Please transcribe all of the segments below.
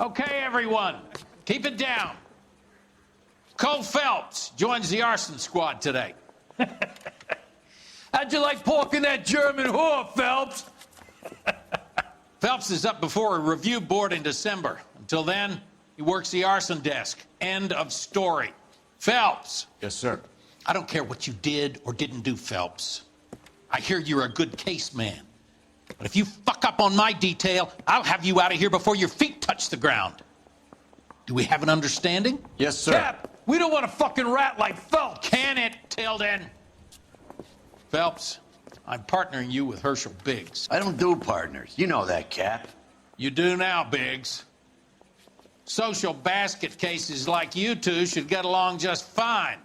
Okay, everyone, keep it down. Cole Phelps joins the arson squad today. How'd you like porking that German whore, Phelps? Phelps is up before a review board in December. Until then, he works the arson desk. End of story. Phelps. Yes, sir. I don't care what you did or didn't do, Phelps. I hear you're a good case man. But if you fuck up on my detail, I'll have you out of here before your feet touch the ground. Do we have an understanding? Yes, sir. Cap, we don't want a fucking rat like Phelps. Can it, Tilden? Phelps, I'm partnering you with Herschel Biggs. I don't do partners. You know that, Cap. You do now, Biggs. Social basket cases like you two should get along just fine.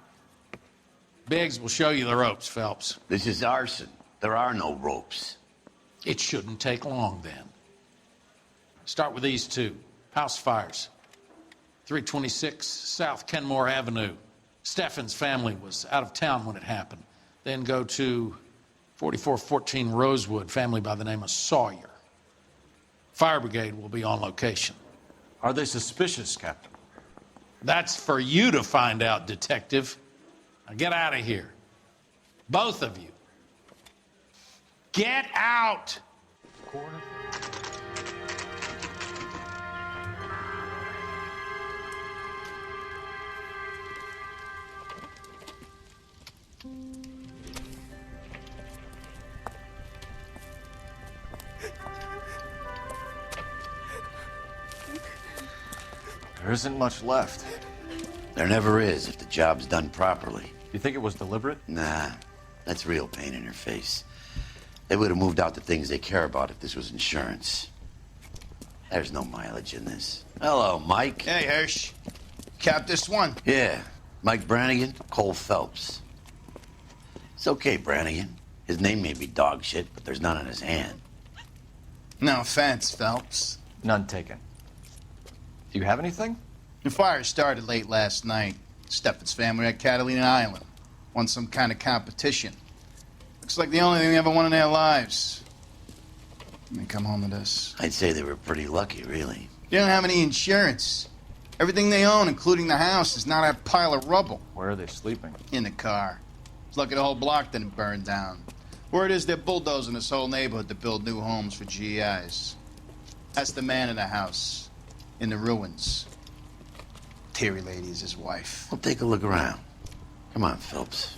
Biggs will show you the ropes, Phelps. This is arson. There are no ropes. It shouldn't take long, then. Start with these two. House fires. 326 South Kenmore Avenue. Steffen's family was out of town when it happened. Then go to 4414 Rosewood, family by the name of Sawyer. Fire brigade will be on location. Are they suspicious, Captain? That's for you to find out, Detective. Now get out of here. Both of you. Get out! There isn't much left. There never is if the job's done properly. You think it was deliberate? Nah, that's real pain in her face. They would have moved out the things they care about if this was insurance. There's no mileage in this. Hello, Mike. Hey, Hirsch. Cap this one. Yeah, Mike Brannigan, Cole Phelps. It's okay, Brannigan. His name may be dog shit, but there's none on his hand. No offense, Phelps. None taken. Do you have anything? The fire started late last night. Steffen's family at Catalina Island. Won some kind of competition. Looks like the only thing they ever won in their lives. And they come home to this. I'd say they were pretty lucky, really. They don't have any insurance. Everything they own, including the house, is not a pile of rubble. Where are they sleeping? In the car. It's lucky the whole block didn't burn down. Word is they're bulldozing this whole neighborhood to build new homes for GIs. That's the man in the house. In the ruins. Terry lady is his wife. Well, take a look around. Come on, Phelps.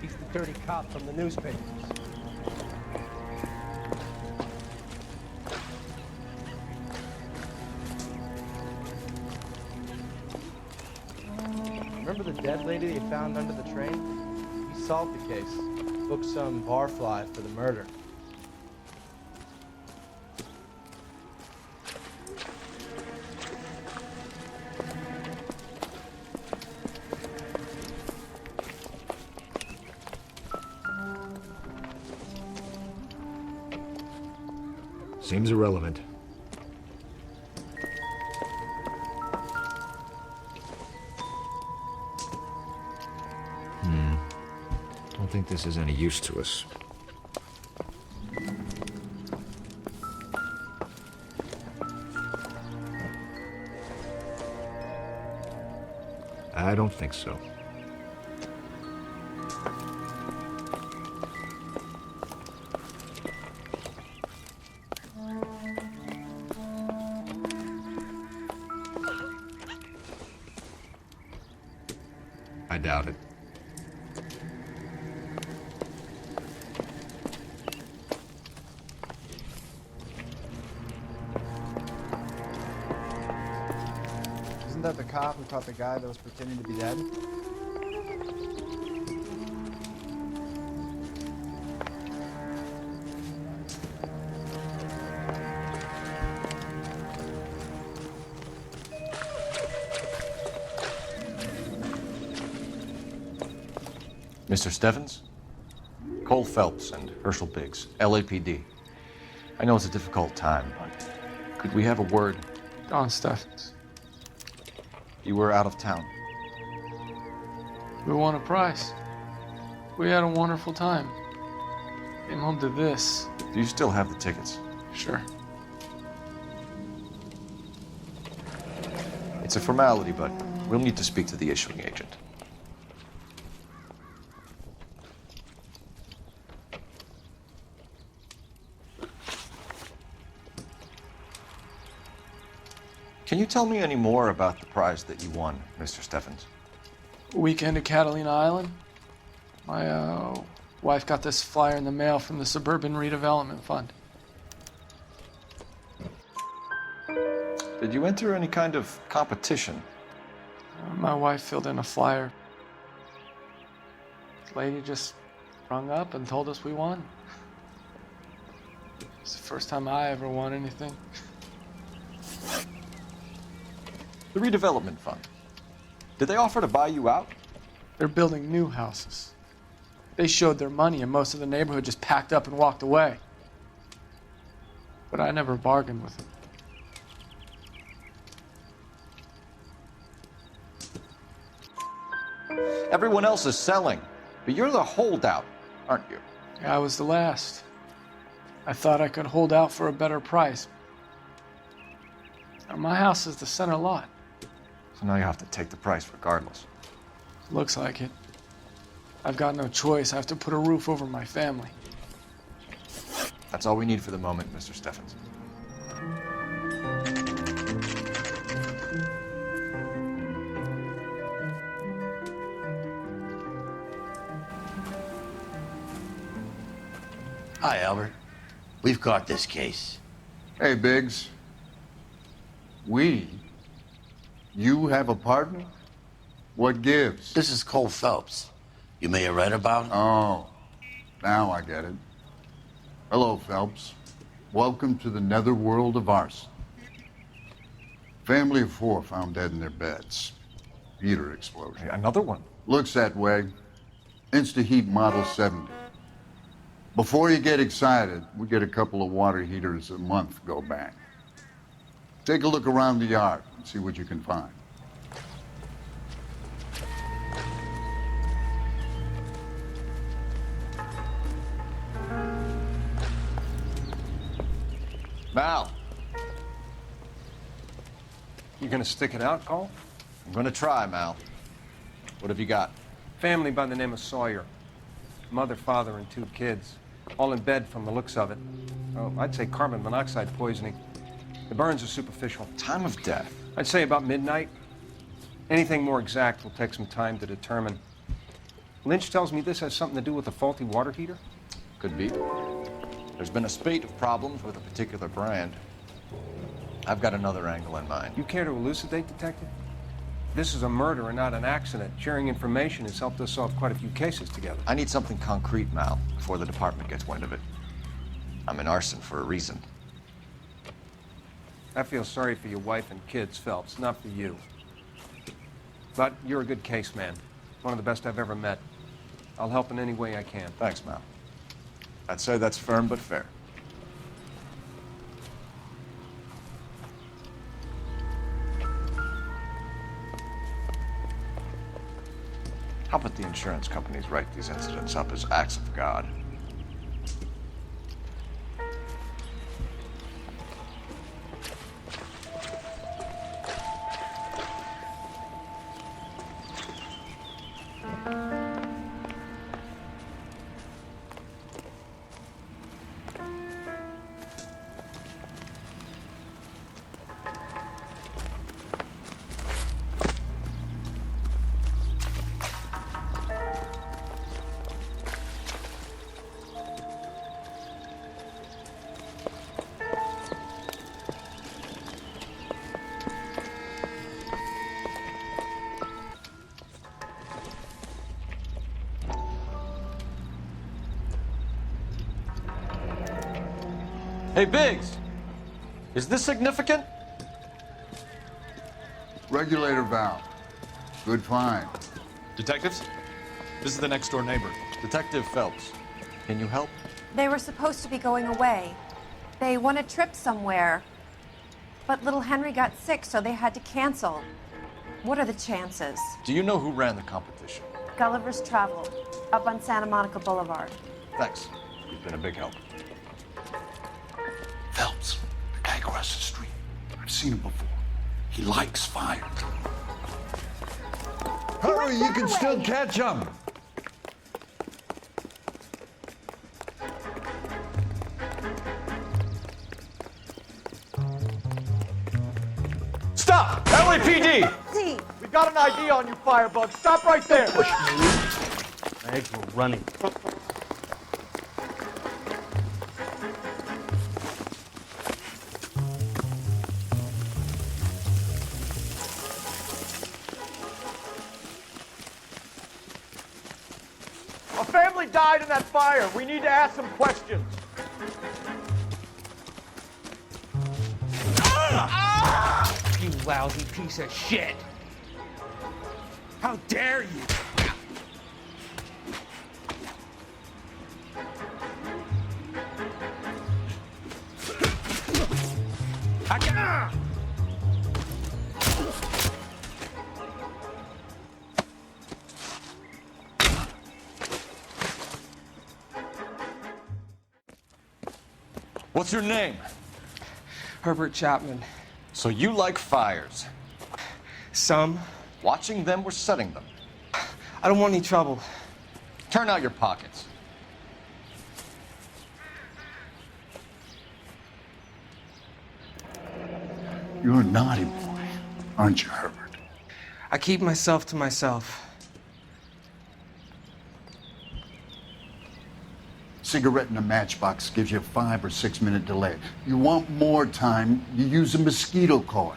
He's the dirty cop from the newspapers. Remember the dead lady they found under the train? He solved the case. Booked some barfly for the murder. Seems irrelevant. Don't think this is any use to us. I don't think so. I doubt it. Isn't that the cop who caught the guy that was pretending to be dead? Mr. Steffens? Cole Phelps and Herschel Biggs, LAPD. I know it's a difficult time, but could we have a word? Don Steffens. You were out of town. We won a prize. We had a wonderful time. Came home to this. Do you still have the tickets? Sure. It's a formality, but we'll need to speak to the issuing agent. Can you tell me any more about the prize that you won, Mr. Steffens? Weekend at Catalina Island. My wife got this flyer in the mail from the Suburban Redevelopment Fund. Did you enter any kind of competition? My wife filled in a flyer. The lady just rung up and told us we won. It's the first time I ever won anything. The redevelopment fund. Did they offer to buy you out? They're building new houses. They showed their money and most of the neighborhood just packed up and walked away. But I never bargained with them. Everyone else is selling, but you're the holdout, aren't you? I was the last. I thought I could hold out for a better price. Now, my house is the center lot. So now you have to take the price regardless. Looks like it. I've got no choice. I have to put a roof over my family. That's all we need for the moment, Mr. Steffens. Hi, Albert. We've caught this case. Hey, Biggs. You have a partner? What gives? This is Cole Phelps. You may have read about him. Oh, now I get it. Hello, Phelps. Welcome to the netherworld of arson. Family of 4 found dead in their beds. Heater explosion. Hey, another one. Looks that way. Insta-Heat Model 70. Before you get excited, we get a couple of water heaters a month go bang. Take a look around the yard and see what you can find. Mal, You gonna stick it out, Cole? I'm gonna try, Mal. What have you got? Family by the name of Sawyer. Mother, father, and 2 kids. All in bed from the looks of it. Oh, I'd say carbon monoxide poisoning. The burns are superficial. Time of death. I'd say about midnight. Anything more exact will take some time to determine. Lynch tells me this has something to do with a faulty water heater. Could be. There's been a spate of problems with a particular brand. I've got another angle in mind. You care to elucidate, Detective? This is a murder and not an accident. Sharing information has helped us solve quite a few cases together. I need something concrete, Mal, before the department gets wind of it. I'm in arson for a reason. I feel sorry for your wife and kids, Phelps, not for you. But you're a good case man. One of the best I've ever met. I'll help in any way I can. Thanks, Mal. I'd say that's firm but fair. How about the insurance companies write these incidents up as acts of God? Hey, Biggs, is this significant? Regulator valve. Good find. Detectives, this is the next door neighbor. Detective Phelps, can you help? They were supposed to be going away. They won a trip somewhere. But little Henry got sick, so they had to cancel. What are the chances? Do you know who ran the competition? Gulliver's Travel, up on Santa Monica Boulevard. Thanks. You've been a big help. Phelps, the guy across the street. I've seen him before. He likes fire. Hurry, you can still catch him. Stop! LAPD! See, We got an ID on you, Firebug. Stop right there. Eggs were running. A family died in that fire. We need to ask some questions. You lousy piece of shit! How dare you! Ah! What's your name? Herbert Chapman. So you like fires. Some. Watching them or setting them? I don't want any trouble. Turn out your pockets. You're a naughty boy, aren't you, Herbert? I keep myself to myself. Cigarette in a matchbox gives you a 5 or 6 minute delay. You want more time, you use a mosquito coil.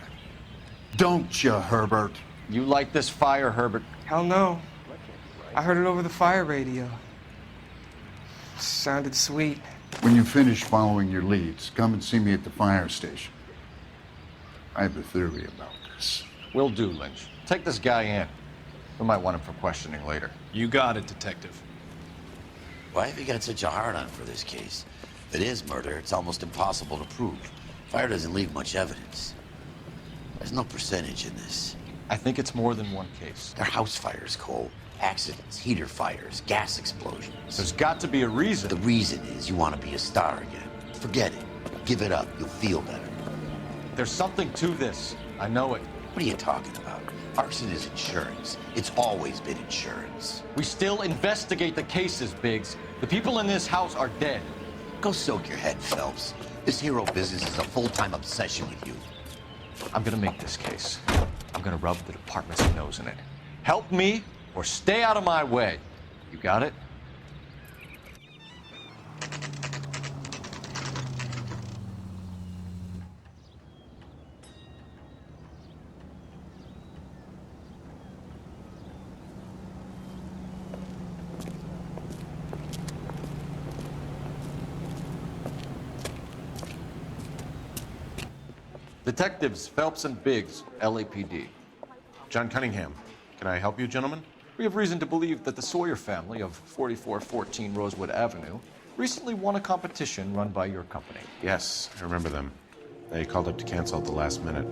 Don't you, Herbert? You like this fire, Herbert? Hell no. I heard it over the fire radio. Sounded sweet. When you finish following your leads, come and see me at the fire station. I have a theory about this. Will do, Lynch. Take this guy in. We might want him for questioning later. You got it, Detective. Why have you got such a hard-on for this case? If it is murder, it's almost impossible to prove. Fire doesn't leave much evidence. There's no percentage in this. I think it's more than one case. They're house fires, Cole. Accidents, heater fires, gas explosions. There's got to be a reason. The reason is you want to be a star again. Forget it. Give it up. You'll feel better. There's something to this. I know it. What are you talking about? Arson is insurance. It's always been insurance. We still investigate the cases, Biggs. The people in this house are dead. Go soak your head, Phelps. This hero business is a full-time obsession with you. I'm gonna make this case. I'm gonna rub the department's nose in it. Help me or stay out of my way. You got it? Detectives Phelps and Biggs, LAPD. John Cunningham. Can I help you, gentlemen? We have reason to believe that the Sawyer family of 4414 Rosewood Avenue recently won a competition run by your company. Yes, I remember them. They called up to cancel at the last minute.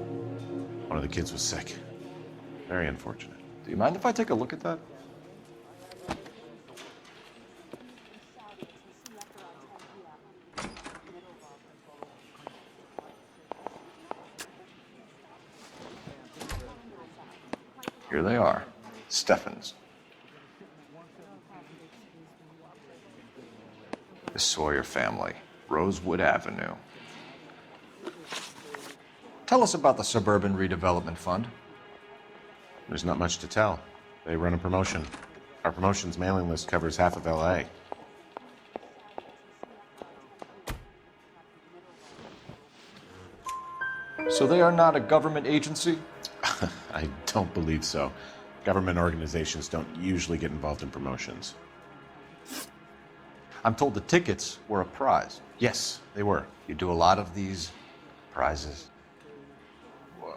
One of the kids was sick. Very unfortunate. Do you mind if I take a look at that? Here they are. Steffens. The Sawyer family, Rosewood Avenue. Tell us about the Suburban Redevelopment Fund. There's not much to tell. They run a promotion. Our promotion's mailing list covers half of LA. So they are not a government agency? I don't believe so. Government organizations don't usually get involved in promotions. I'm told the tickets were a prize. Yes, they were. You do a lot of these prizes.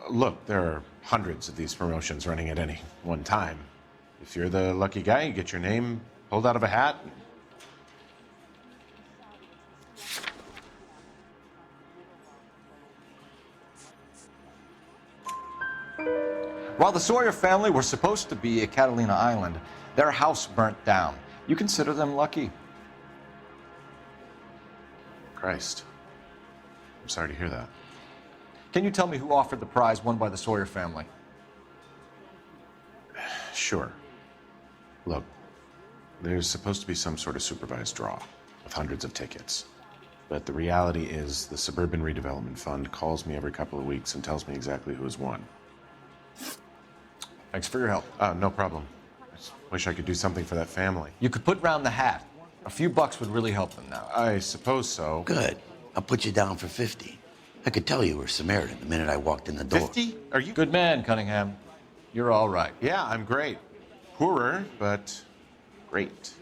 Look, there are hundreds of these promotions running at any one time. If you're the lucky guy, you get your name pulled out of a hat. While the Sawyer family were supposed to be at Catalina Island, their house burnt down. You consider them lucky? Christ. I'm sorry to hear that. Can you tell me who offered the prize won by the Sawyer family? Sure. Look, there's supposed to be some sort of supervised draw with hundreds of tickets. But the reality is the Suburban Redevelopment Fund calls me every couple of weeks and tells me exactly who has won. Thanks for your help. No problem. I just wish I could do something for that family. You could put round the hat. A few bucks would really help them now. I suppose so. Good. I'll put you down for 50. I could tell you were Samaritan the minute I walked in the door. 50? Are you... Good man, Cunningham. You're all right. Yeah, I'm great. Poorer, but great.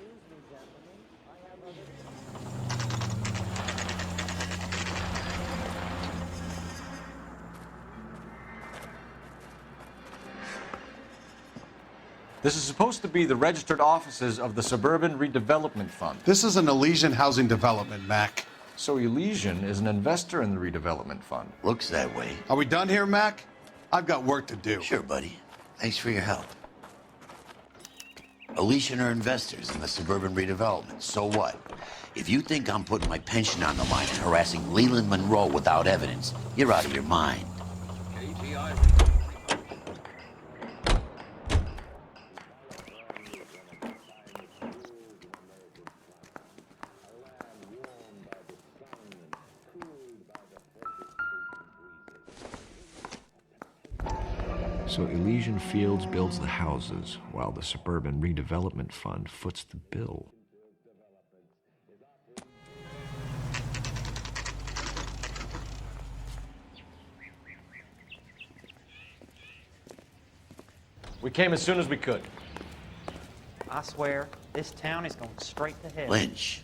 This is supposed to be the registered offices of the Suburban Redevelopment Fund. This is an Elysian housing development, Mac. So Elysian is an investor in the redevelopment fund. Looks that way. Are we done here, Mac? I've got work to do. Sure, buddy. Thanks for your help. Elysian are investors in the Suburban Redevelopment. So what? If you think I'm putting my pension on the line and harassing Leland Monroe without evidence, you're out of your mind. So Elysian Fields builds the houses, while the Suburban Redevelopment Fund foots the bill. We came as soon as we could. I swear, this town is going straight to hell. Lynch.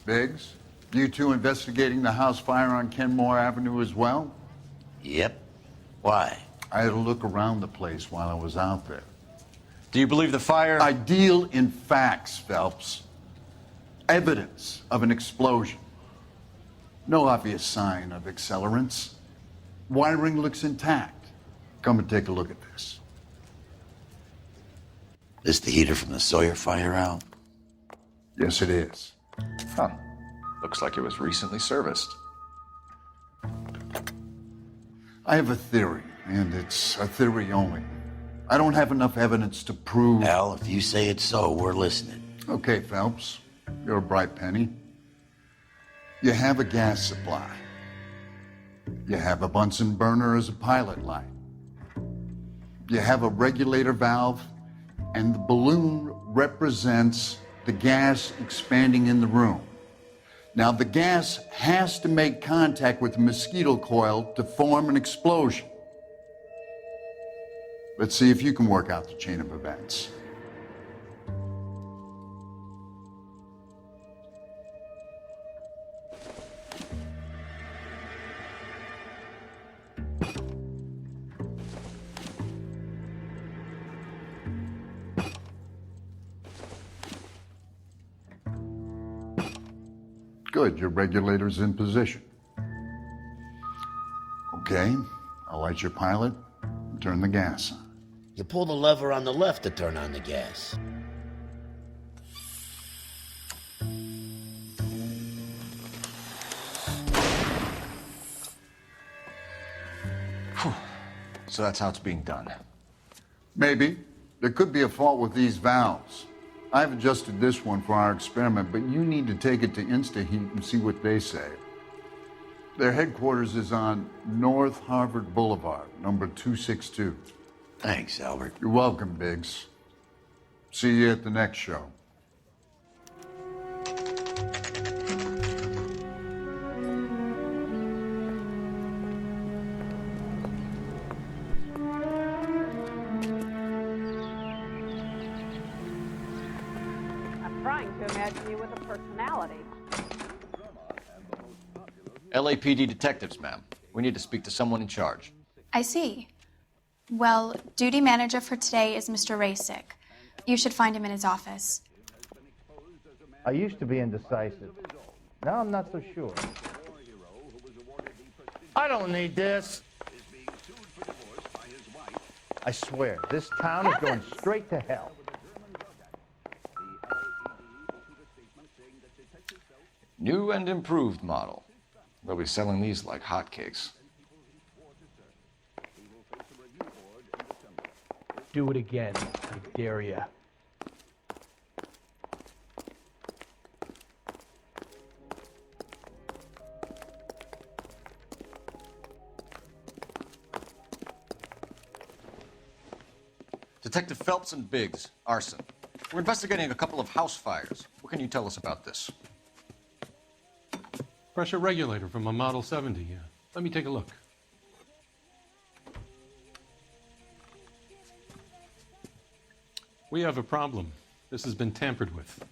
Biggs, you two investigating the house fire on Kenmore Avenue as well? Yep. Why? I had a look around the place while I was out there. Do you believe the fire? I deal in facts, Phelps. Evidence of an explosion. No obvious sign of accelerants. Wiring looks intact. Come and take a look at this. This the heater from the Sawyer fire, Al? Yes, it is. Huh. Looks like it was recently serviced. I have a theory, and it's a theory only. I don't have enough evidence to prove... Al, if you say it's so, we're listening. Okay, Phelps. You're a bright penny. You have a gas supply. You have a Bunsen burner as a pilot light. You have a regulator valve, and the balloon represents the gas expanding in the room. Now, the gas has to make contact with the mosquito coil to form an explosion. Let's see if you can work out the chain of events. Good, your regulator's in position. Okay, I'll light your pilot and turn the gas on. You pull the lever on the left to turn on the gas. So that's how it's being done. Maybe. There could be a fault with these valves. I've adjusted this one for our experiment, but you need to take it to InstaHeat and see what they say. Their headquarters is on North Harvard Boulevard, number 262. Thanks, Albert. You're welcome, Biggs. See you at the next show. I'm trying to imagine you with a personality. LAPD detectives, ma'am. We need to speak to someone in charge. I see. Well, duty manager for today is Mr. Rasick. You should find him in his office. I used to be indecisive. Now I'm not so sure. I don't need this. I swear, this town is going straight to hell. New and improved model. They'll be selling these like hotcakes. Do it again. I dare ya. Detective Phelps and Biggs, arson. We're investigating a couple of house fires. What can you tell us about this? Pressure regulator from a Model 70, yeah. Let me take a look. We have a problem. This has been tampered with.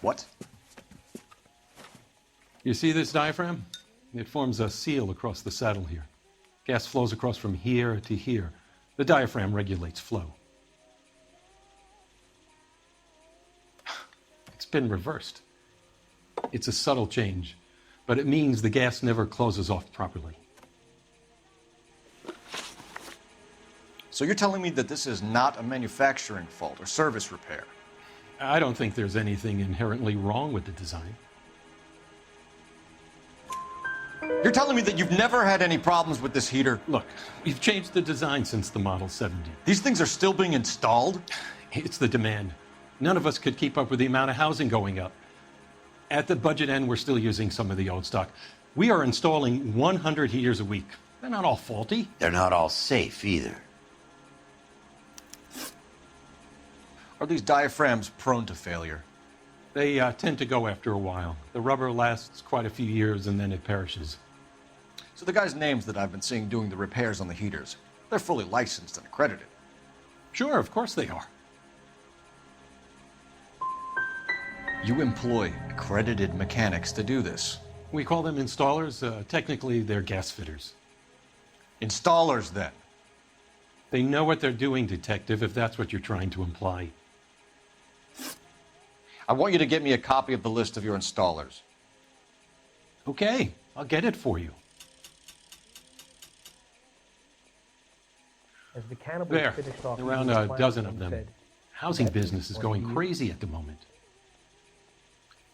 What? You see this diaphragm? It forms a seal across the saddle here. Gas flows across from here to here. The diaphragm regulates flow. It's been reversed. It's a subtle change, but it means the gas never closes off properly. So you're telling me that this is not a manufacturing fault or service repair? I don't think there's anything inherently wrong with the design. You're telling me that you've never had any problems with this heater? Look, we've changed the design since the Model 70. These things are still being installed? It's the demand. None of us could keep up with the amount of housing going up. At the budget end, we're still using some of the old stock. We are installing 100 heaters a week. They're not all faulty. They're not all safe either. Are these diaphragms prone to failure? They tend to go after a while. The rubber lasts quite a few years and then it perishes. So the guys' names that I've been seeing doing the repairs on the heaters, they're fully licensed and accredited. Sure, of course they are. You employ accredited mechanics to do this? We call them installers. Technically, they're gas fitters. Installers, then? They know what they're doing, Detective, if that's what you're trying to imply. I want you to get me a copy of the list of your installers. Okay, I'll get it for you. As the cannibals There, finished off around eating a the plant, dozen of one them. said, Housing business is going crazy at the moment.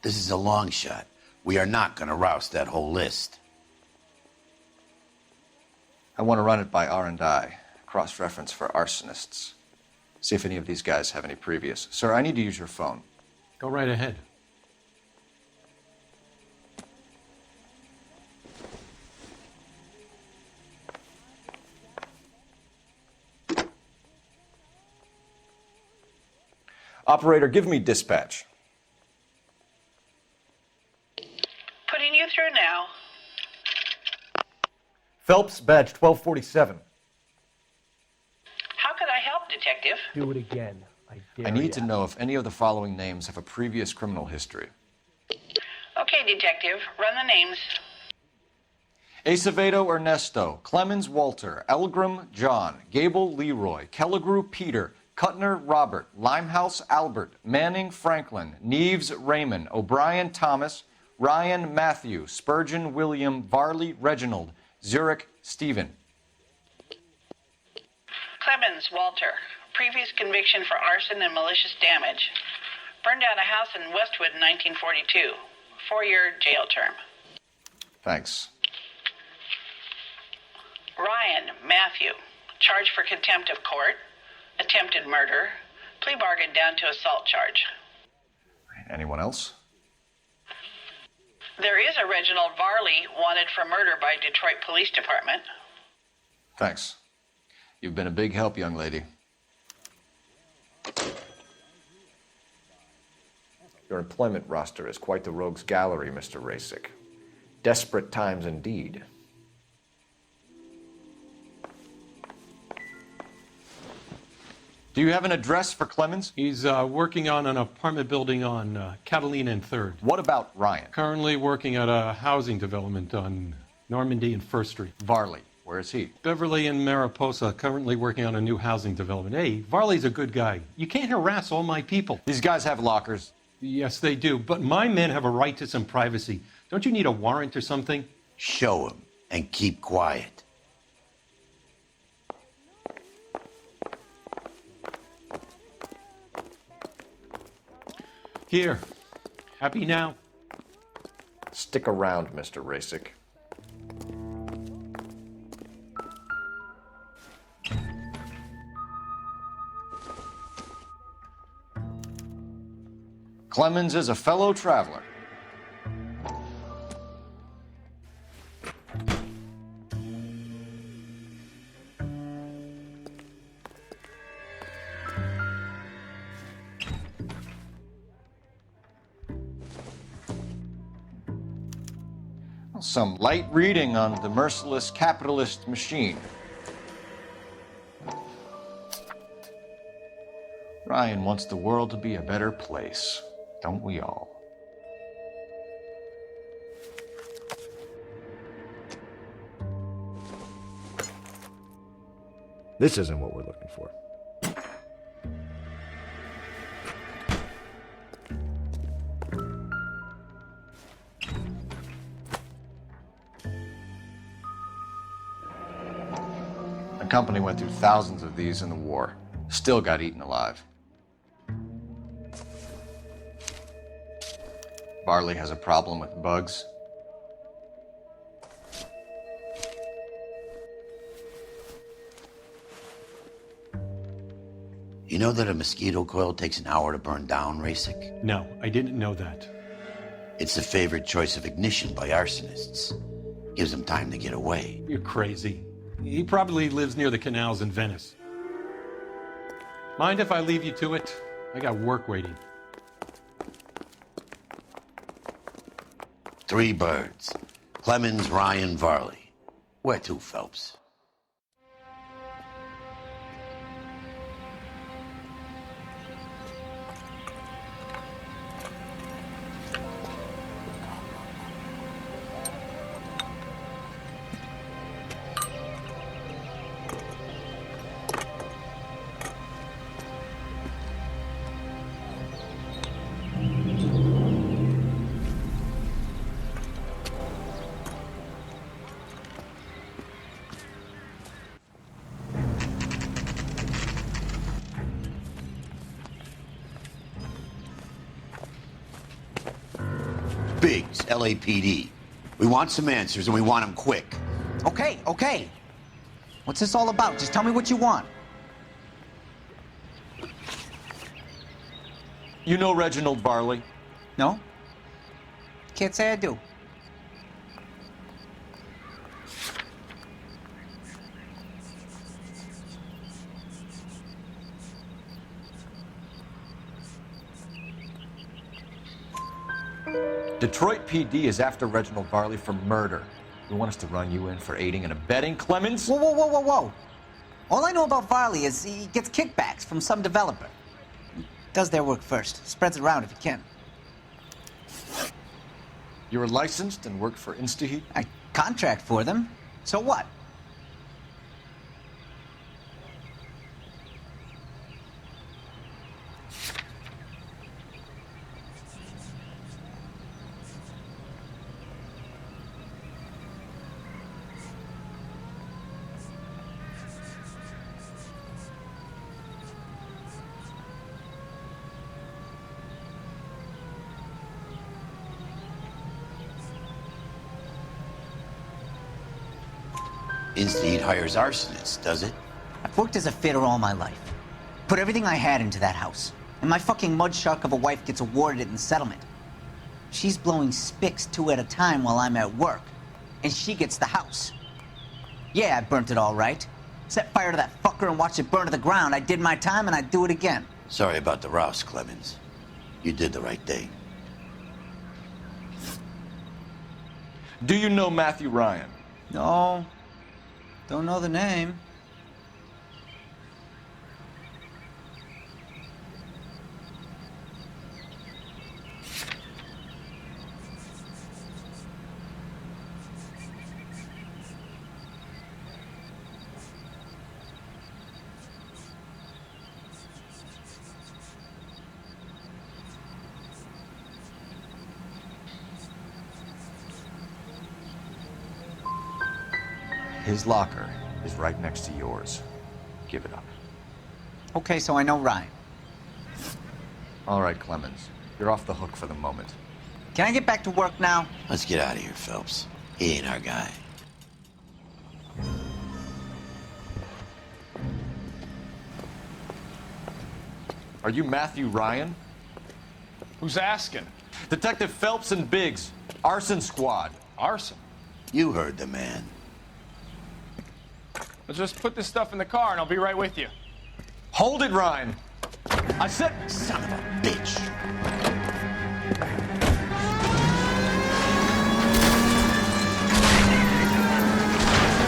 This is a long shot. We are not going to roust that whole list. I want to run it by R&I, cross-reference for arsonists. See if any of these guys have any previous. Sir, I need to use your phone. Go right ahead. Operator, give me dispatch. Putting you through now. Phelps, badge 1247. How could I help, Detective? Do it again. I dare I need to ya. know if any of the following names have a previous criminal history. Okay, Detective. Run the names. Acevedo Ernesto, Clemens Walter, Elgram John, Gable Leroy, Kelligrew Peter, Cutner Robert, Limehouse Albert, Manning Franklin, Neves Raymond, O'Brien Thomas, Ryan Matthew, Spurgeon William, Varley Reginald, Zurich Stephen. Clemens Walter. Previous conviction for arson and malicious damage. Burned down a house in Westwood in 1942. 4-year jail term. Thanks. Ryan Matthew. Charged for contempt of court. Attempted murder. Plea bargain down to assault charge. Anyone else? There is a Reginald Varley wanted for murder by Detroit Police Department. Thanks. You've been a big help, young lady. Your employment roster is quite the rogues gallery, Mr. Rasick. Desperate times indeed. Do you have an address for Clemens? He's working on an apartment building on Catalina and 3rd. What about Ryan? Currently working at a housing development on Normandy and 1st Street. Varley, where is he? Beverly and Mariposa, currently working on a new housing development. Hey, Varley's a good guy. You can't harass all my people. These guys have lockers. Yes, they do, but my men have a right to some privacy. Don't you need a warrant or something? Show him and keep quiet. Here. Happy now? Stick around, Mr. Rasick. Clemens is a fellow traveler. Some light reading on the merciless capitalist machine. Ryan wants the world to be a better place, don't we all? This isn't what we're looking for. The company went through thousands of these in the war. Still got eaten alive. Barley has a problem with bugs. You know that a mosquito coil takes an hour to burn down, Rasik? No, I didn't know that. It's the favored choice of ignition by arsonists. Gives them time to get away. You're crazy. He probably lives near the canals in Venice. Mind if I leave you to it? I got work waiting. 3 birds. Clemens, Ryan, Varley. Where to, Phelps? Biggs, LAPD. We want some answers, and we want them quick. Okay, okay. What's this all about? Just tell me what you want. You know Reginald Barley? No? Can't say I do. Detroit PD is after Reginald Barley for murder. You want us to run you in for aiding and abetting Clemens? Whoa, whoa, whoa, whoa, whoa. All I know about Varley is he gets kickbacks from some developer. He does their work first, spreads it around if he can. You were licensed and worked for InstaHeat? I contract for them. So what? InstaHeat hires arsonists, does it? I've worked as a fitter all my life. Put everything I had into that house. And my fucking mud shark of a wife gets awarded it in settlement. She's blowing spics 2 at a time while I'm at work. And she gets the house. Yeah, I burnt it all right. Set fire to that fucker and watched it burn to the ground. I did my time and I'd do it again. Sorry about the rouse, Clemens. You did the right thing. Do you know Matthew Ryan? No. Don't know the name. His locker is right next to yours. Give it up. Okay, so I know Ryan. All right, Clemens. You're off the hook for the moment. Can I get back to work now? Let's get out of here, Phelps. He ain't our guy. Are you Matthew Ryan? Who's asking? Detective Phelps and Biggs, arson squad. Arson? You heard the man. Let's just put this stuff in the car and I'll be right with you. Hold it, Ryan. I said... Son of a bitch.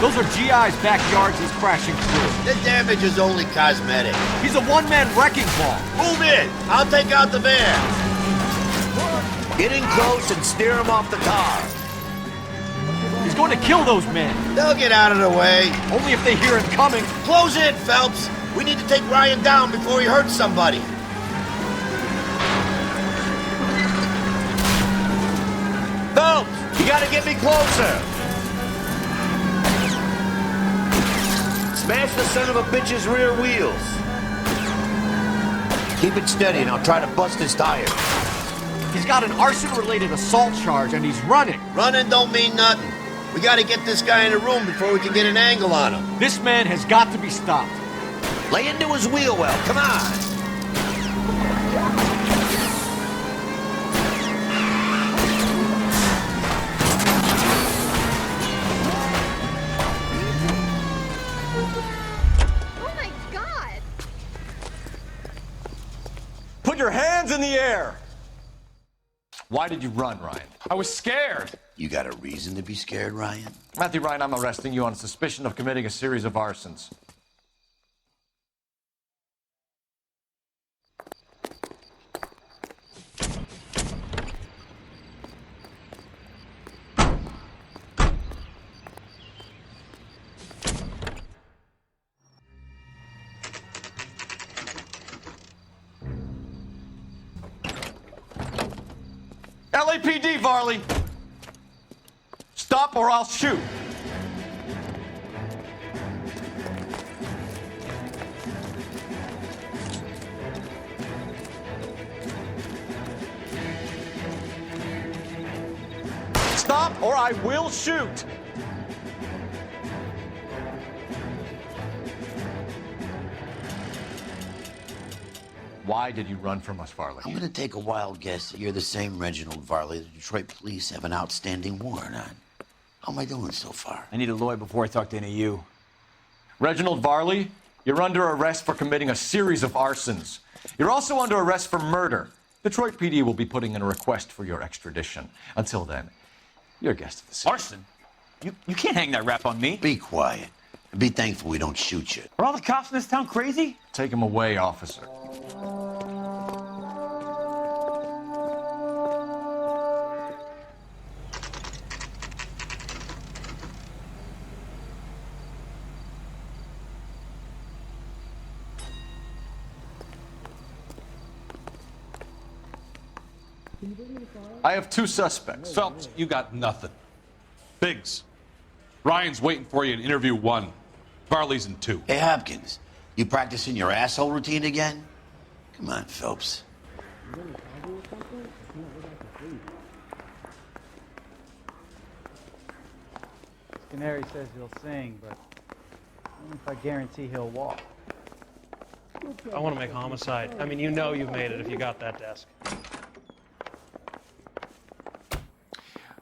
Those are GI's backyards he's crashing through. The damage is only cosmetic. He's a one-man wrecking ball. Move in! I'll take out the van. Get in close and steer him off the car. He's going to kill those men. They'll get out of the way. Only if they hear him coming. Close in, Phelps. We need to take Ryan down before he hurts somebody. Phelps, you gotta get me closer. Smash the son of a bitch's rear wheels. Keep it steady and I'll try to bust his tires. He's got an arson-related assault charge and he's running. Running don't mean nothing. We gotta get this guy in a room before we can get an angle on him. This man has got to be stopped. Lay into his wheel well, come on. Oh my God! Put your hands in the air! Why did you run, Ryan? I was scared. You got a reason to be scared, Ryan? Matthew Ryan, I'm arresting you on suspicion of committing a series of arsons. LAPD, Varley! Stop or I'll shoot! Stop or I will shoot! Why did you run from us, Varley? I'm gonna take a wild guess that you're the same Reginald Varley the Detroit police have an outstanding warrant on. How am I doing so far? I need a lawyer before I talk to any of you. Reginald Varley, you're under arrest for committing a series of arsons. You're also under arrest for murder. Detroit PD will be putting in a request for your extradition. Until then, you're a guest of the city. Arson? You can't hang that rap on me. Be quiet. And be thankful we don't shoot you. Are all the cops in this town crazy? Take him away, officer. I have two suspects. Phelps, you got nothing. Biggs, Ryan's waiting for you in interview 1. Varley's in 2. Hey, Hopkins, you practicing your asshole routine again? Come on, Phelps. Canary says he'll sing, but only if I guarantee he'll walk. I want to make homicide. I mean, you know you've made it if you got that desk.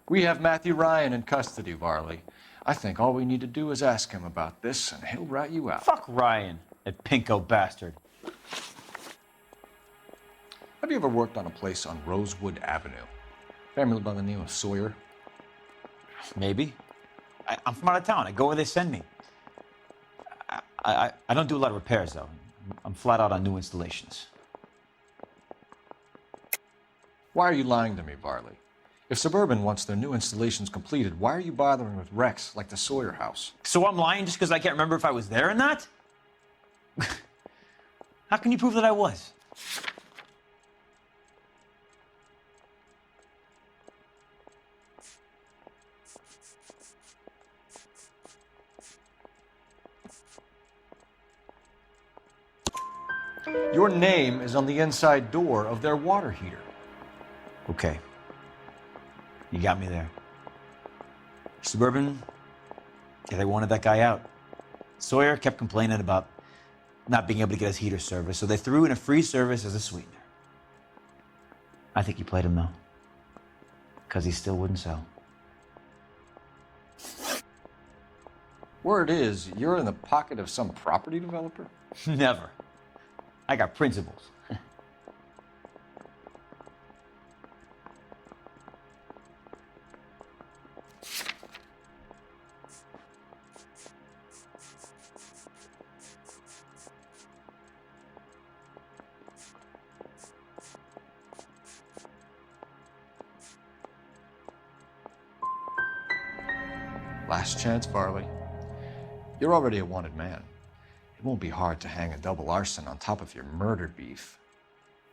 We have Matthew Ryan in custody, Varley. I think all we need to do is ask him about this, and he'll rat you out. Fuck Ryan, that pinko bastard. Have you ever worked on a place on Rosewood Avenue? Family by the name of Sawyer? Maybe. I'm from out of town. I go where they send me. I don't do a lot of repairs, though. I'm flat out on new installations. Why are you lying to me, Varley? If Suburban wants their new installations completed, why are you bothering with wrecks like the Sawyer house? So I'm lying just because I can't remember if I was there or not? How can you prove that I was? Your name is on the inside door of their water heater. Okay. You got me there. Suburban, yeah, they wanted that guy out. Sawyer kept complaining about not being able to get his heater service, so they threw in a free service as a sweetener. I think you played him, though. Because he still wouldn't sell. Word is, you're in the pocket of some property developer? Never. I got principles. Last chance, Varley. You're already a wanted man. It won't be hard to hang a double arson on top of your murder beef.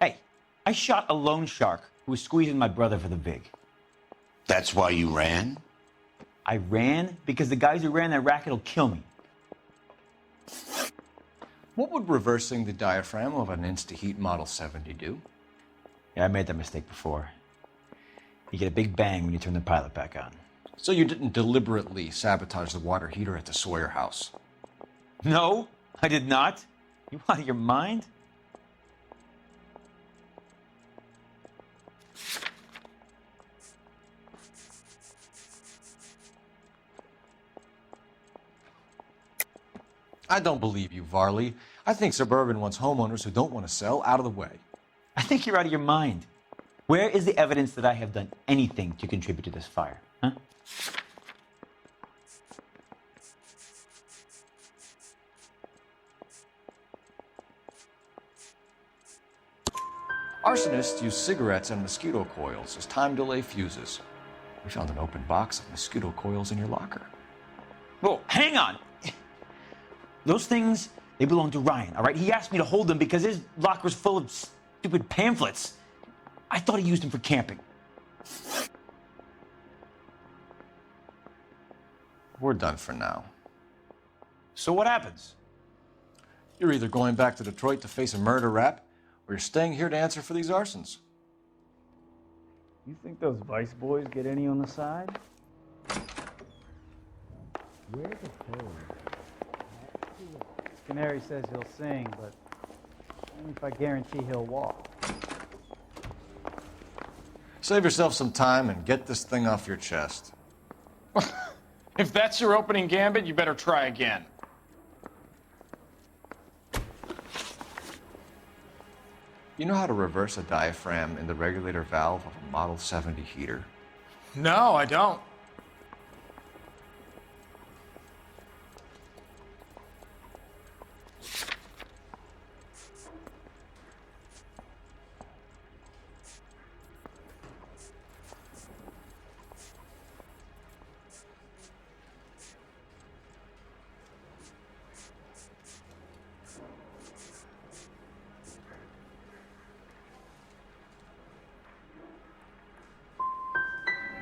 Hey, I shot a loan shark who was squeezing my brother for the vig. That's why you ran? I ran because the guys who ran that racket will kill me. What would reversing the diaphragm of an Insta-Heat Model 70 do? Yeah, I made that mistake before. You get a big bang when you turn the pilot back on. So you didn't deliberately sabotage the water heater at the Sawyer house? No, I did not. You out of your mind? I don't believe you, Varley. I think Suburban wants homeowners who don't want to sell out of the way. I think you're out of your mind. Where is the evidence that I have done anything to contribute to this fire? Huh? Arsonists use cigarettes and mosquito coils as time delay fuses. We found an open box of mosquito coils in your locker. Whoa, hang on! Those things, they belong to Ryan, all right? He asked me to hold them because his locker's full of stupid pamphlets. I thought he used them for camping. We're done for now. So what happens? You're either going back to Detroit to face a murder rap, or you're staying here to answer for these arsons. You think those Vice boys get any on the side? Where's the phone? Canary says he'll sing, but only if I guarantee he'll walk. Save yourself some time and get this thing off your chest. If that's your opening gambit, you better try again. You know how to reverse a diaphragm in the regulator valve of a Model 70 heater? No, I don't.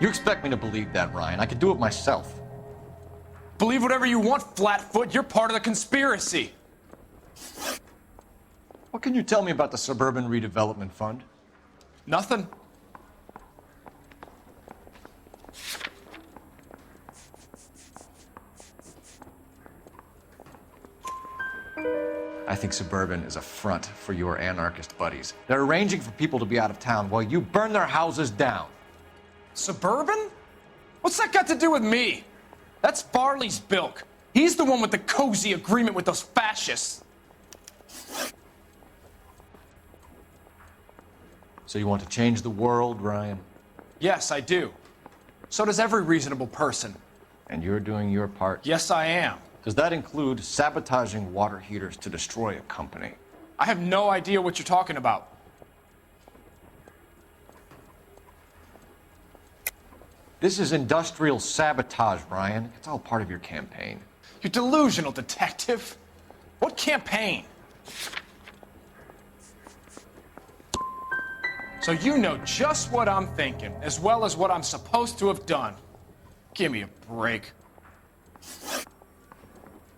You expect me to believe that, Ryan? I could do it myself. Believe whatever you want, Flatfoot. You're part of the conspiracy. What can you tell me about the Suburban Redevelopment Fund? Nothing. I think Suburban is a front for your anarchist buddies. They're arranging for people to be out of town while you burn their houses down. Suburban? What's that got to do with me? That's Farley's bilk. He's the one with the cozy agreement with those fascists. So you want to change the world, Ryan? Yes, I do. So does every reasonable person. And you're doing your part? Yes, I am. Does that include sabotaging water heaters to destroy a company? I have no idea what you're talking about. This is industrial sabotage, Ryan. It's all part of your campaign. You delusional detective. What campaign? So you know just what I'm thinking, as well as what I'm supposed to have done. Give me a break.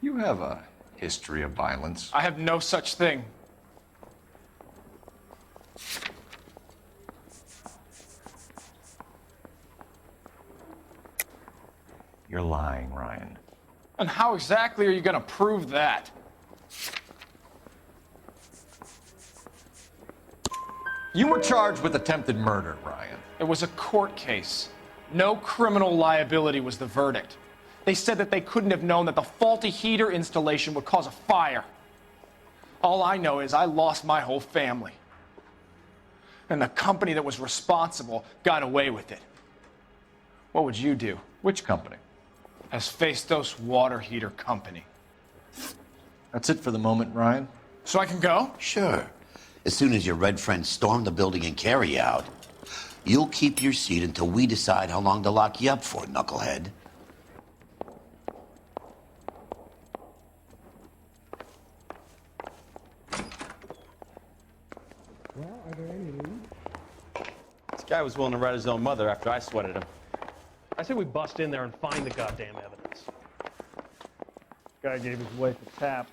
You have a history of violence. I have no such thing. You're lying, Ryan. And how exactly are you going to prove that? You were charged with attempted murder, Ryan. It was a court case. No criminal liability was the verdict. They said that they couldn't have known that the faulty heater installation would cause a fire. All I know is I lost my whole family. And the company that was responsible got away with it. What would you do? Which company? Hephaestus Water Heater Company. That's it for the moment, Ryan. So I can go? Sure. As soon as your red friends storm the building and carry you out, you'll keep your seat until we decide how long to lock you up for, knucklehead. Well, are there any leads? This guy was willing to write his own mother after I sweated him. I say we bust in there and find the goddamn evidence. Guy gave his wife a tap.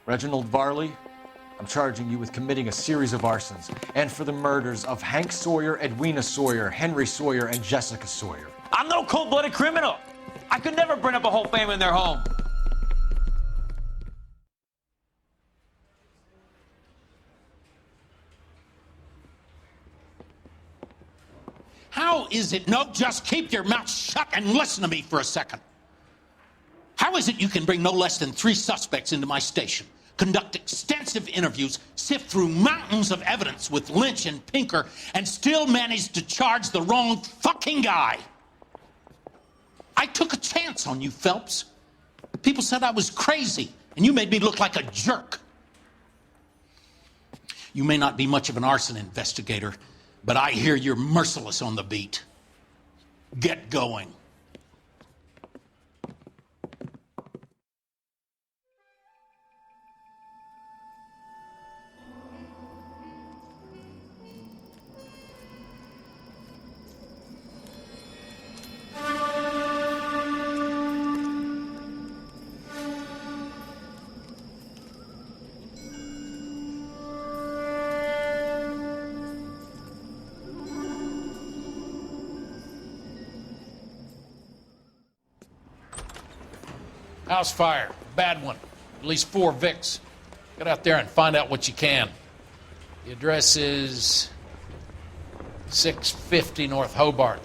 Reginald Varley, I'm charging you with committing a series of arsons and for the murders of Hank Sawyer, Edwina Sawyer, Henry Sawyer, and Jessica Sawyer. I'm no cold-blooded criminal. I could never burn up a whole family in their home. How is it? No, just keep your mouth shut and listen to me for a second. How is it you can bring no less than 3 suspects into my station, conduct extensive interviews, sift through mountains of evidence with Lynch and Pinker, and still manage to charge the wrong fucking guy? I took a chance on you, Phelps. People said I was crazy, and you made me look like a jerk. You may not be much of an arson investigator, but I hear you're merciless on the beat. Get going. House fire, bad one. At least 4 Vicks. Get out there and find out what you can. The address is 650 North Hobart.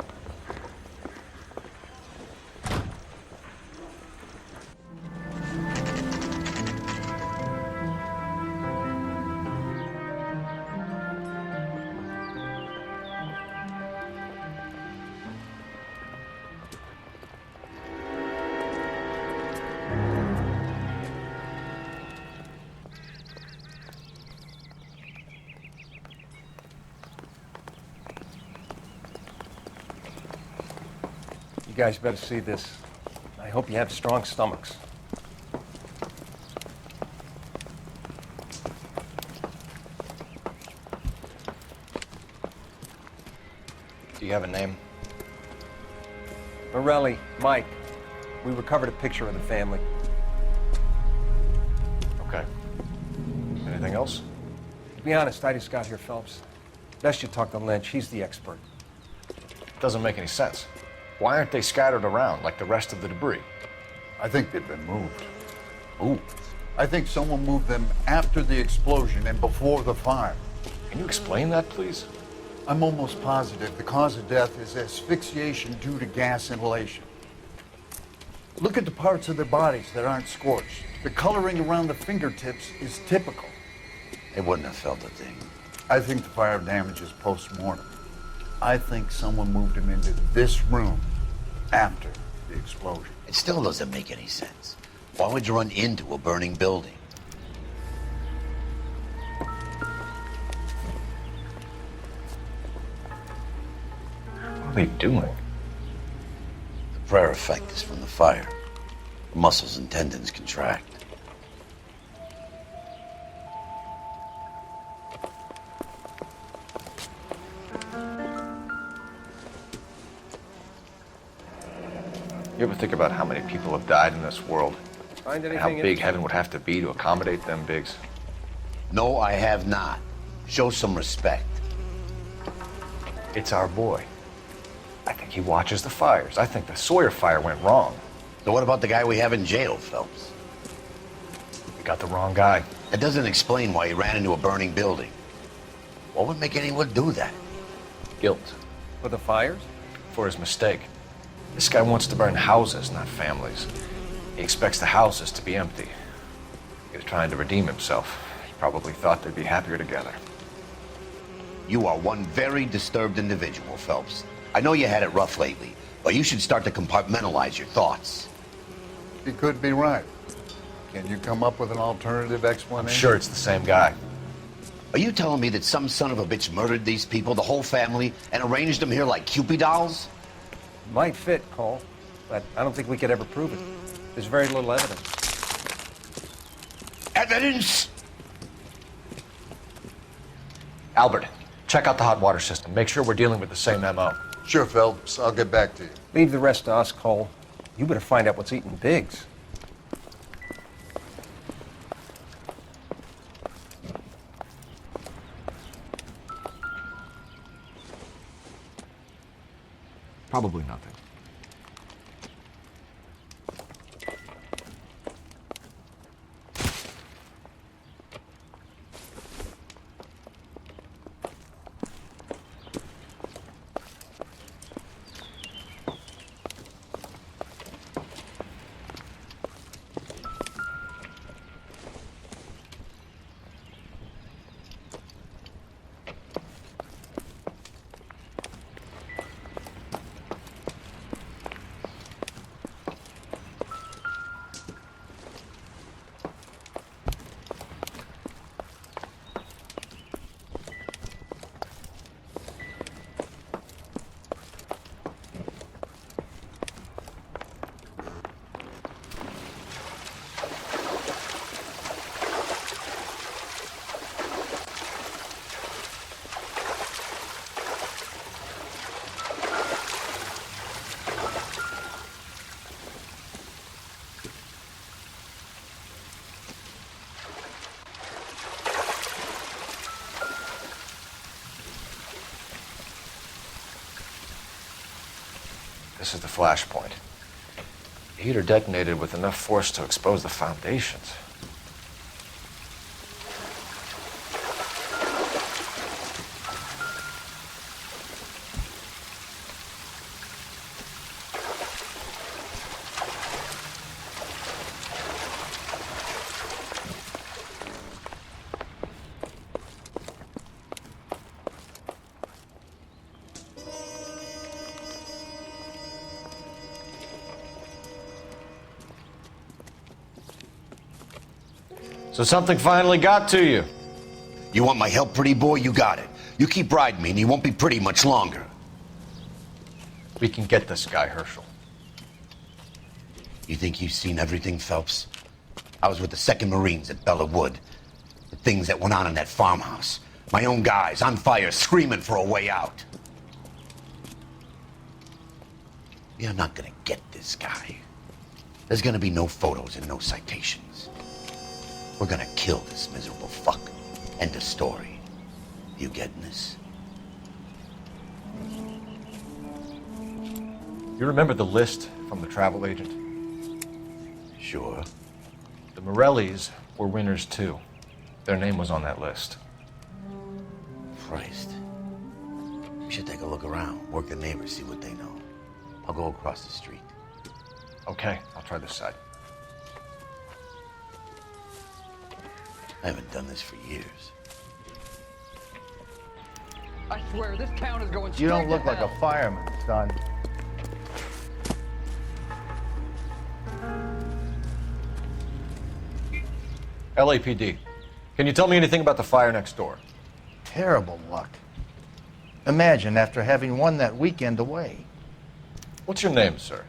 You guys better see this. I hope you have strong stomachs. Do you have a name? Morelli, Mike. We recovered a picture of the family. Okay. Anything else? To be honest, I just got here, Phelps. Best you talk to Lynch. He's the expert. Doesn't make any sense. Why aren't they scattered around like the rest of the debris? I think they've been moved. Ooh. I think someone moved them after the explosion and before the fire. Can you explain that, please? I'm almost positive the cause of death is asphyxiation due to gas inhalation. Look at the parts of their bodies that aren't scorched. The coloring around the fingertips is typical. They wouldn't have felt a thing. I think the fire damage is post-mortem. I think someone moved him into this room after the explosion. It still doesn't make any sense. Why would you run into a burning building? What are they doing? The prayer effect is from the fire. The muscles and tendons contract. You ever think about how many people have died in this world? Find And how anything big in- heaven would have to be to accommodate them bigs? No, I have not. Show some respect. It's our boy. I think he watches the fires. I think the Sawyer fire went wrong. So what about the guy we have in jail, Phelps? We got the wrong guy. That doesn't explain why he ran into a burning building. What would make anyone do that? Guilt. For the fires? For his mistake. This guy wants to burn houses, not families. He expects the houses to be empty. He's trying to redeem himself. He probably thought they'd be happier together. You are one very disturbed individual, Phelps. I know you had it rough lately, but you should start to compartmentalize your thoughts. He could be right. Can you come up with an alternative explanation? I'm sure it's the same guy. Are you telling me that some son of a bitch murdered these people, the whole family, and arranged them here like Cupid dolls? Might fit, Cole, but I don't think we could ever prove it. There's very little evidence. Evidence? Albert, check out the hot water system. Make sure we're dealing with the same MO. Sure, Phelps. I'll get back to you. Leave the rest to us, Cole. You better find out what's eating Biggs. Probably nothing. This is the flashpoint. The heater detonated with enough force to expose the foundations. So something finally got to you. You want my help, pretty boy? You got it. You keep riding me and you won't be pretty much longer. We can get this guy, Herschel. You think you've seen everything, Phelps? I was with the 2nd Marines at Bella Wood. The things that went on in that farmhouse. My own guys on fire, screaming for a way out. You're not gonna get this guy. There's gonna be no photos and no citations. We're gonna kill this miserable fuck. End of story. You getting this? You remember the list from the travel agent? Sure. The Morellis were winners too. Their name was on that list. Christ. We should take a look around, work the neighbors, see what they know. I'll go across the street. Okay, I'll try this side. I haven't done this for years. I swear, this town is going straight You don't look to like hell. a fireman, son. LAPD. Can you tell me anything about the fire next door? Terrible luck. Imagine after having won that weekend away. What's your name, sir?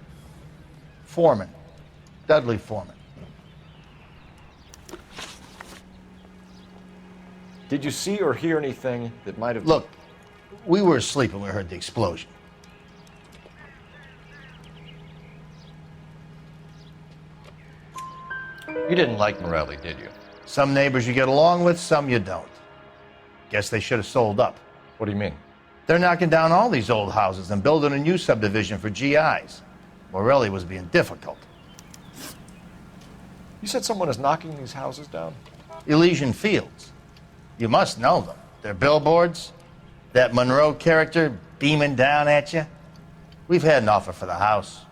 Foreman. Dudley Foreman. Did you see or hear anything that might have... Look, we were asleep when we heard the explosion. You didn't like Morelli, did you? Some neighbors you get along with, some you don't. Guess they should have sold up. What do you mean? They're knocking down all these old houses and building a new subdivision for GIs. Morelli was being difficult. You said someone is knocking these houses down? Elysian Fields. You must know them. They're billboards? That Monroe character beaming down at you? We've had an offer for the house.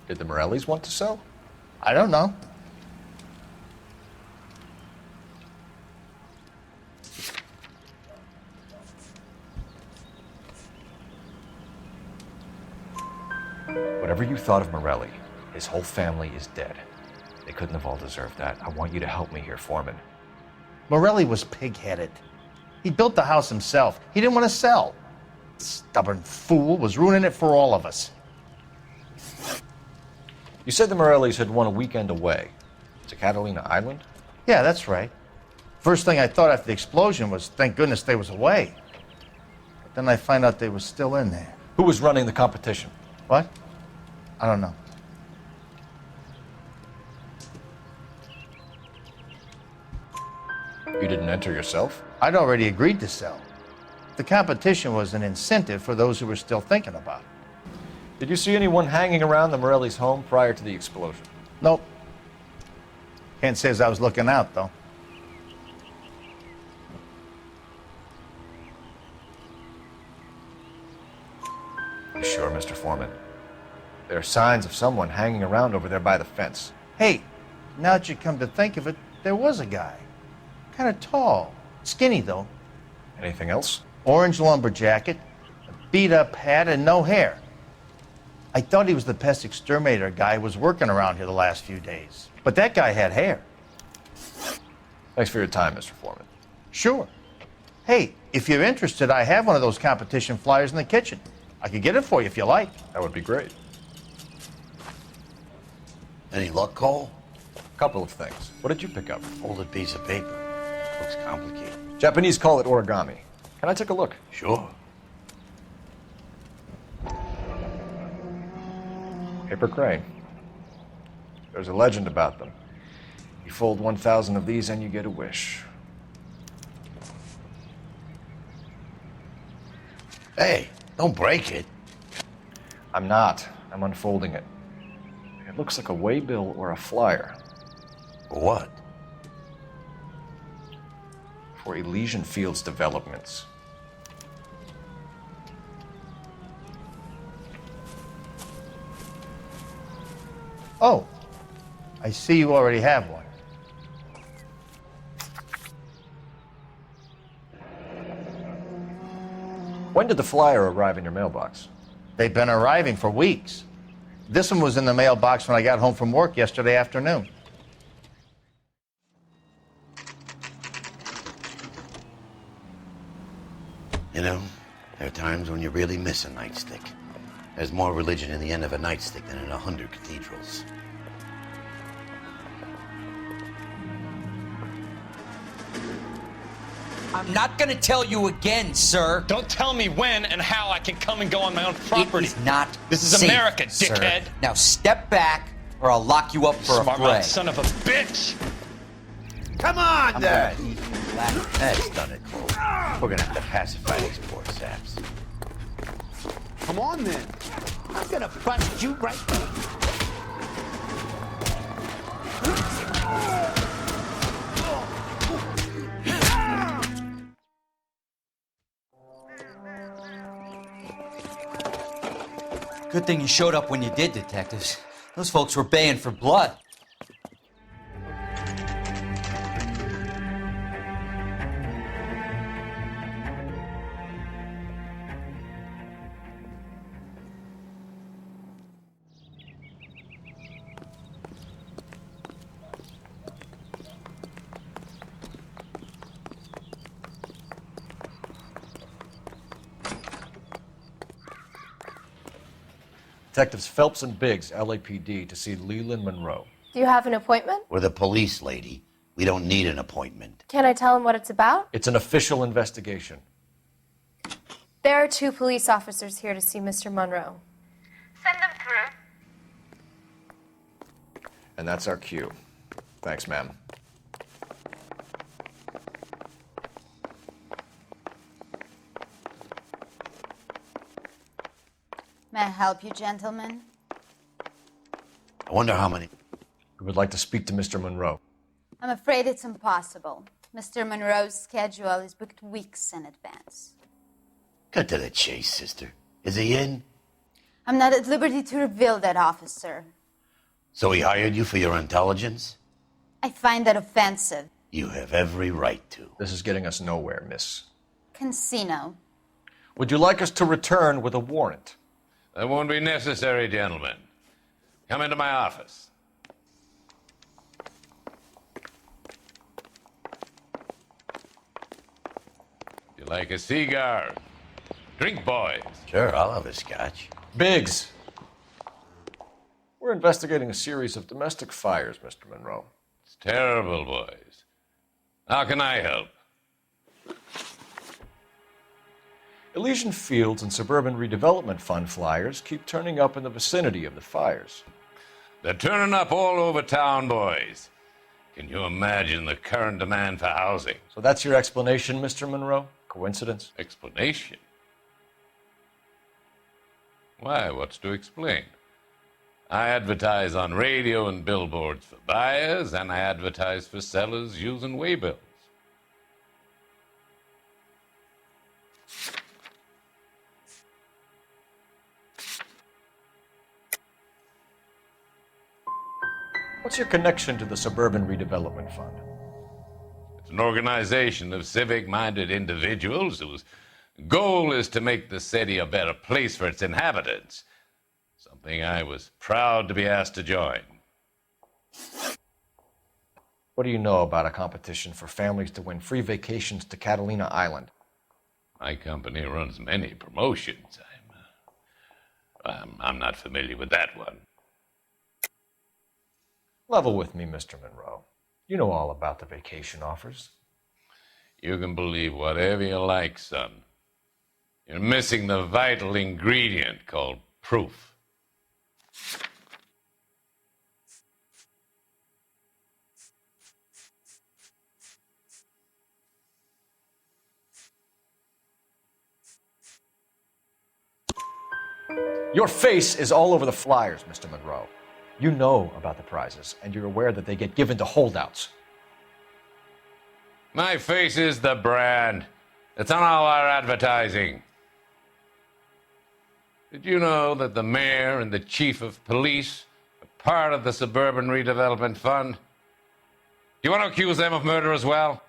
Did the Morellis want to sell? I don't know. Whatever you thought of Morelli, his whole family is dead. They couldn't have all deserved that. I want you to help me here, Foreman. Morelli was pig-headed. He built the house himself. He didn't want to sell. Stubborn fool was ruining it for all of us. You said the Morellis had won a weekend away to Catalina Island? Yeah, that's right. First thing I thought after the explosion was, thank goodness they was away. But then I find out they was still in there. Who was running the competition? What? I don't know. You didn't enter yourself? I'd already agreed to sell. The competition was an incentive for those who were still thinking about it. Did you see anyone hanging around the Morellis' home prior to the explosion? Nope. Can't say as I was looking out, though. You sure, Mr. Foreman? There are signs of someone hanging around over there by the fence. Hey, now that you come to think of it, there was a guy. Kind of tall. Skinny, though. Anything else? Orange lumber jacket, a beat-up hat, and no hair. I thought he was the pest exterminator guy who was working around here the last few days. But that guy had hair. Thanks for your time, Mr. Foreman. Sure. Hey, if you're interested, I have one of those competition flyers in the kitchen. I could get it for you if you like. That would be great. Any luck, Cole? A couple of things. What did you pick up? Folded piece of paper. Looks complicated. Japanese call it origami. Can I take a look? Sure. Paper crane. There's a legend about them. You fold 1,000 of these and you get a wish. Hey, don't break it. I'm not. I'm unfolding it. It looks like a waybill or a flyer. For what? For Elysian Fields Developments. Oh, I see you already have one. When did the flyer arrive in your mailbox? They've been arriving for weeks. This one was in the mailbox when I got home from work yesterday afternoon. You know, there are times when you really miss a nightstick. There's more religion in the end of a nightstick than in 100 cathedrals. I'm not gonna tell you again, sir. Don't tell me when and how I can come and go on my own property. It is not This is safe, America, dickhead. Sir. Now step back, or I'll lock you up for a Smart fray. mouth son of a bitch! Come on, then! That's done it, Cole. We're gonna have to pacify these poor saps. Come on, then. I'm gonna bust you right there. Good thing you showed up when you did, detectives. Those folks were baying for blood. Detectives Phelps and Biggs, LAPD, to see Leland Monroe. Do you have an appointment? We're the police, lady. We don't need an appointment. Can I tell him what it's about? It's an official investigation. There are 2 police officers here to see Mr. Monroe. Send them through. And that's our cue. Thanks, ma'am. May I help you, gentlemen? I wonder how many. We would like to speak to Mr. Monroe. I'm afraid it's impossible. Mr. Monroe's schedule is booked weeks in advance. Cut to the chase, sister. Is he in? I'm not at liberty to reveal that, officer. So he hired you for your intelligence? I find that offensive. You have every right to. This is getting us nowhere, miss. Casino. Would you like us to return with a warrant? That won't be necessary, gentlemen. Come into my office. You like a cigar? Drink, boys. Sure, I'll have a scotch. Biggs. We're investigating a series of domestic fires, Mr. Monroe. It's terrible, boys. How can I help? Elysian Fields and Suburban Redevelopment Fund flyers keep turning up in the vicinity of the fires. They're turning up all over town, boys. Can you imagine the current demand for housing? So that's your explanation, Mr. Monroe? Coincidence? Explanation? Why, what's to explain? I advertise on radio and billboards for buyers, and I advertise for sellers using waybills. What's your connection to the Suburban Redevelopment Fund? It's an organization of civic-minded individuals whose goal is to make the city a better place for its inhabitants. Something I was proud to be asked to join. What do you know about a competition for families to win free vacations to Catalina Island? My company runs many promotions. I'm not familiar with that one. Level with me, Mr. Monroe. You know all about the vacation offers. You can believe whatever you like, son. You're missing the vital ingredient called proof. Your face is all over the flyers, Mr. Monroe. You know about the prizes, and you're aware that they get given to holdouts. My face is the brand. It's on all our advertising. Did you know that the mayor and the chief of police are part of the Suburban Redevelopment Fund? Do you want to accuse them of murder as well?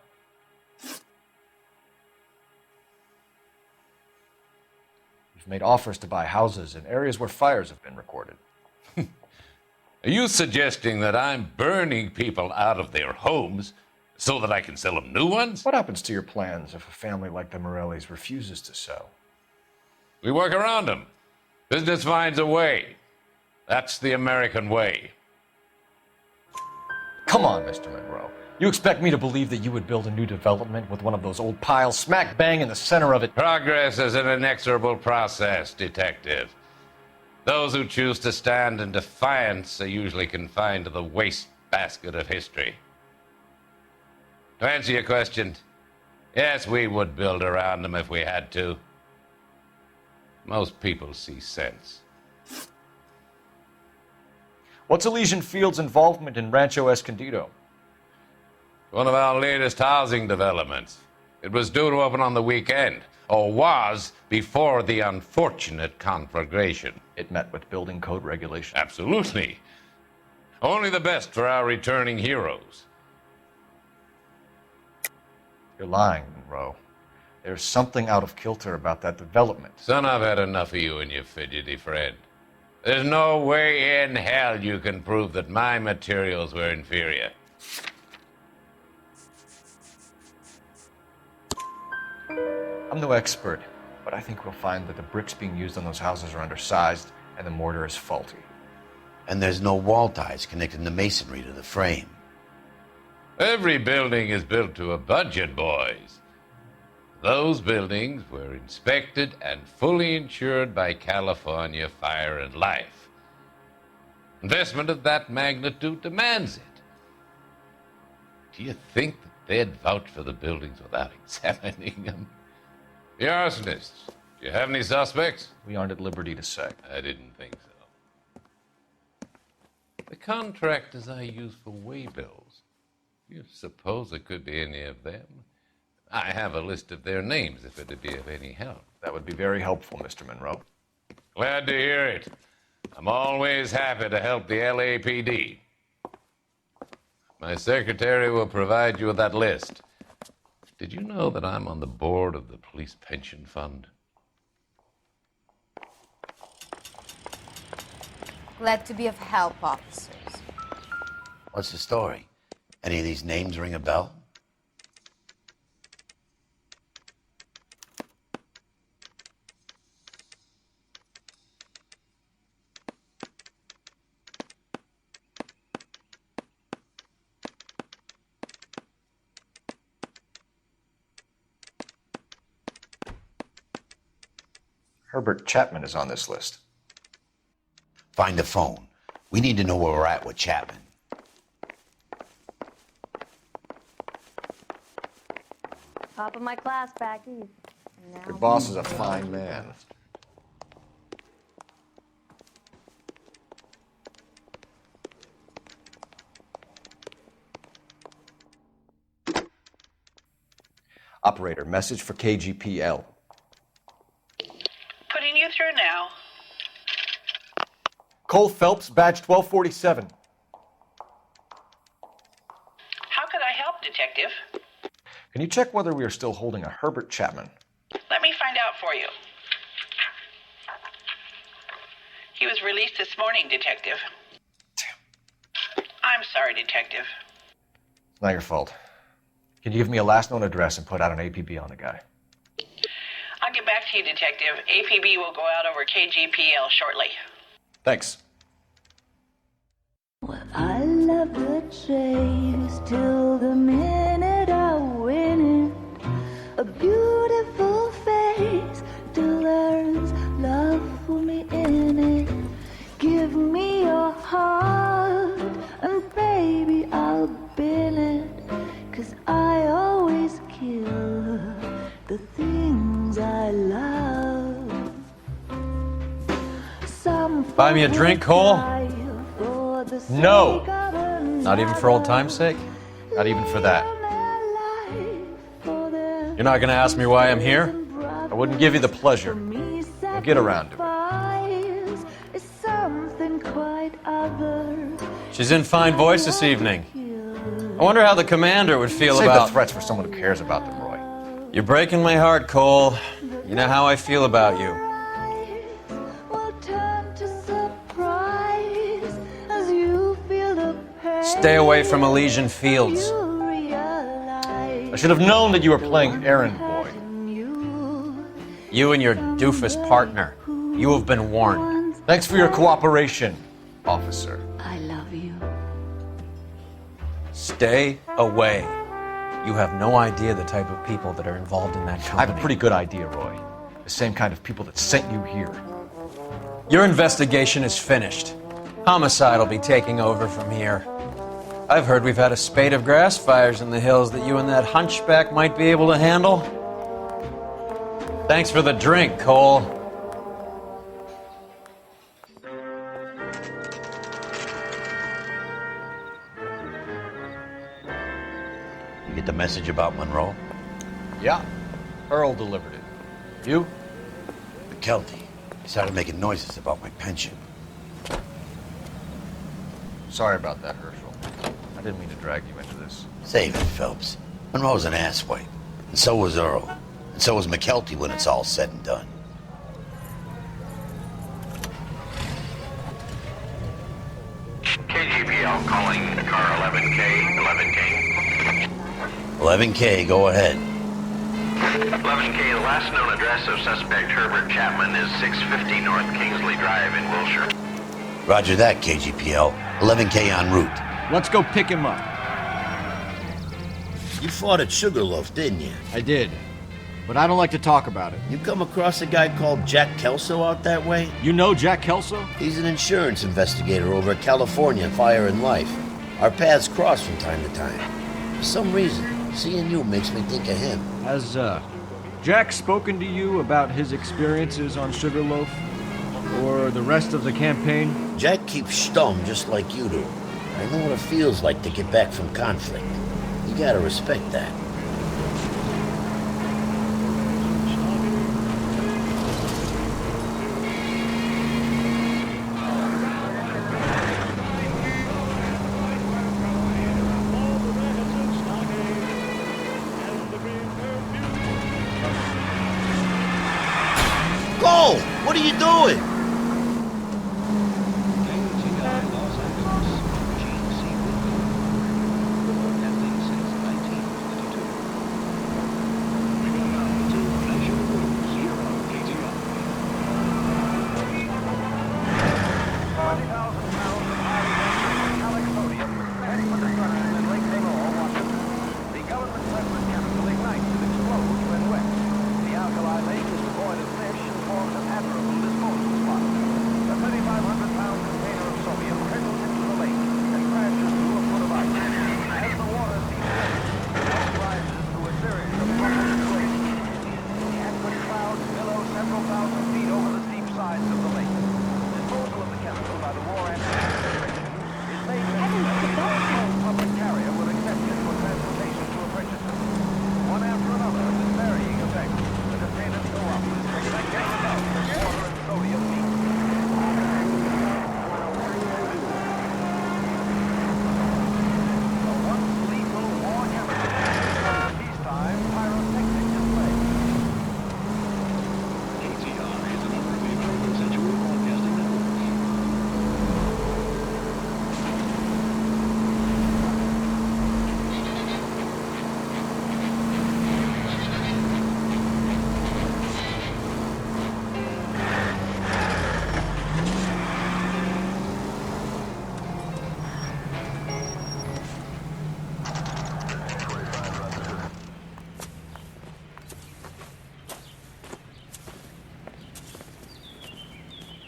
You've made offers to buy houses in areas where fires have been recorded. Are you suggesting that I'm burning people out of their homes so that I can sell them new ones? What happens to your plans if a family like the Morellis refuses to sell? We work around them. Business finds a way. That's the American way. Come on, Mr. Monroe. You expect me to believe that you would build a new development with one of those old piles smack bang in the center of it? Progress is an inexorable process, detective. Those who choose to stand in defiance are usually confined to the wastebasket of history. To answer your question, yes, we would build around them if we had to. Most people see sense. What's Elysian Fields' involvement in Rancho Escondido? One of our latest housing developments. It was due to open on the weekend, or was before the unfortunate conflagration. It met with building code regulations. Absolutely. Only the best for our returning heroes. You're lying, Monroe. There's something out of kilter about that development. Son, I've had enough of you and your fidgety friend. There's no way in hell you can prove that my materials were inferior. I'm no expert, but I think we'll find that the bricks being used on those houses are undersized and the mortar is faulty. And there's no wall ties connecting the masonry to the frame. Every building is built to a budget, boys. Those buildings were inspected and fully insured by California Fire and Life. Investment of that magnitude demands it. Do you think that they'd vouch for the buildings without examining them? The arsonists, do you have any suspects? We aren't at liberty to say. I didn't think so. The contractors I use for waybills, You suppose it could be any of them? I have a list of their names if it'd be of any help. That would be very helpful, Mr. Monroe. Glad to hear it. I'm always happy to help the LAPD. My secretary will provide you with that list. Did you know that I'm on the board of the Police Pension Fund? Glad to be of help, officers. What's the story? Any of these names ring a bell? Herbert Chapman is on this list. Find the phone. We need to know where we're at with Chapman. Top of my class back east. Your boss is a fine man. Operator, message for KGPL. Putting you through now. Cole Phelps, badge 1247. How could I help, Detective? Can you check whether we are still holding a Herbert Chapman? Let me find out for you. He was released this morning, Detective. Damn. I'm sorry, Detective. It's not your fault. Can you give me a last known address and put out an APB on the guy? I'll get back to you, Detective. APB will go out over KGPL shortly. Thanks. I love the chase till the minute I win it. A beautiful face till there's love for me in it. Give me your heart and baby I'll bin it. 'Cause I always kill the things I love. Some Buy me a drink, Cole? No! Not even for old time's sake? Not even for that. You're not gonna ask me why I'm here? I wouldn't give you the pleasure. We'll get around to it. Is something quite other. She's in fine voice this evening. I wonder how the commander would feel Save about... the threats for someone who cares about them, Roy. You're breaking my heart, Cole. You know how I feel about you. Stay away from Elysian Fields. I should have known that you were playing errand boy. You and your doofus partner. You have been warned. Thanks for your cooperation, officer. I love you. Stay away. You have no idea the type of people that are involved in that company. I have a pretty good idea, Roy. The same kind of people that sent you here. Your investigation is finished. Homicide will be taking over from here. I've heard we've had a spate of grass fires in the hills that you and that hunchback might be able to handle. Thanks for the drink, Cole. You get the message about Monroe? Yeah. Earl delivered it. You? McKelty. He started making noises about my pension. Sorry about that, Herschel. I didn't mean to drag you into this. Save it, Phelps. Monroe's an asswipe. And so was Earl. And so was McKelty when it's all said and done. KGPL calling car 11K. 11K, go ahead. 11K, the last known address of suspect Herbert Chapman is 650 North Kingsley Drive in Wilshire. Roger that, KGPL. 11K en route. Let's go pick him up. You fought at Sugarloaf, didn't you? I did, but I don't like to talk about it. You come across a guy called Jack Kelso out that way? You know Jack Kelso? He's an insurance investigator over at California Fire and Life. Our paths cross from time to time. For some reason, seeing you makes me think of him. Has, Jack spoken to you about his experiences on Sugarloaf? Or the rest of the campaign? Jack keeps stum just like you do. I know what it feels like to get back from conflict. You gotta respect that. Cole, what are you doing?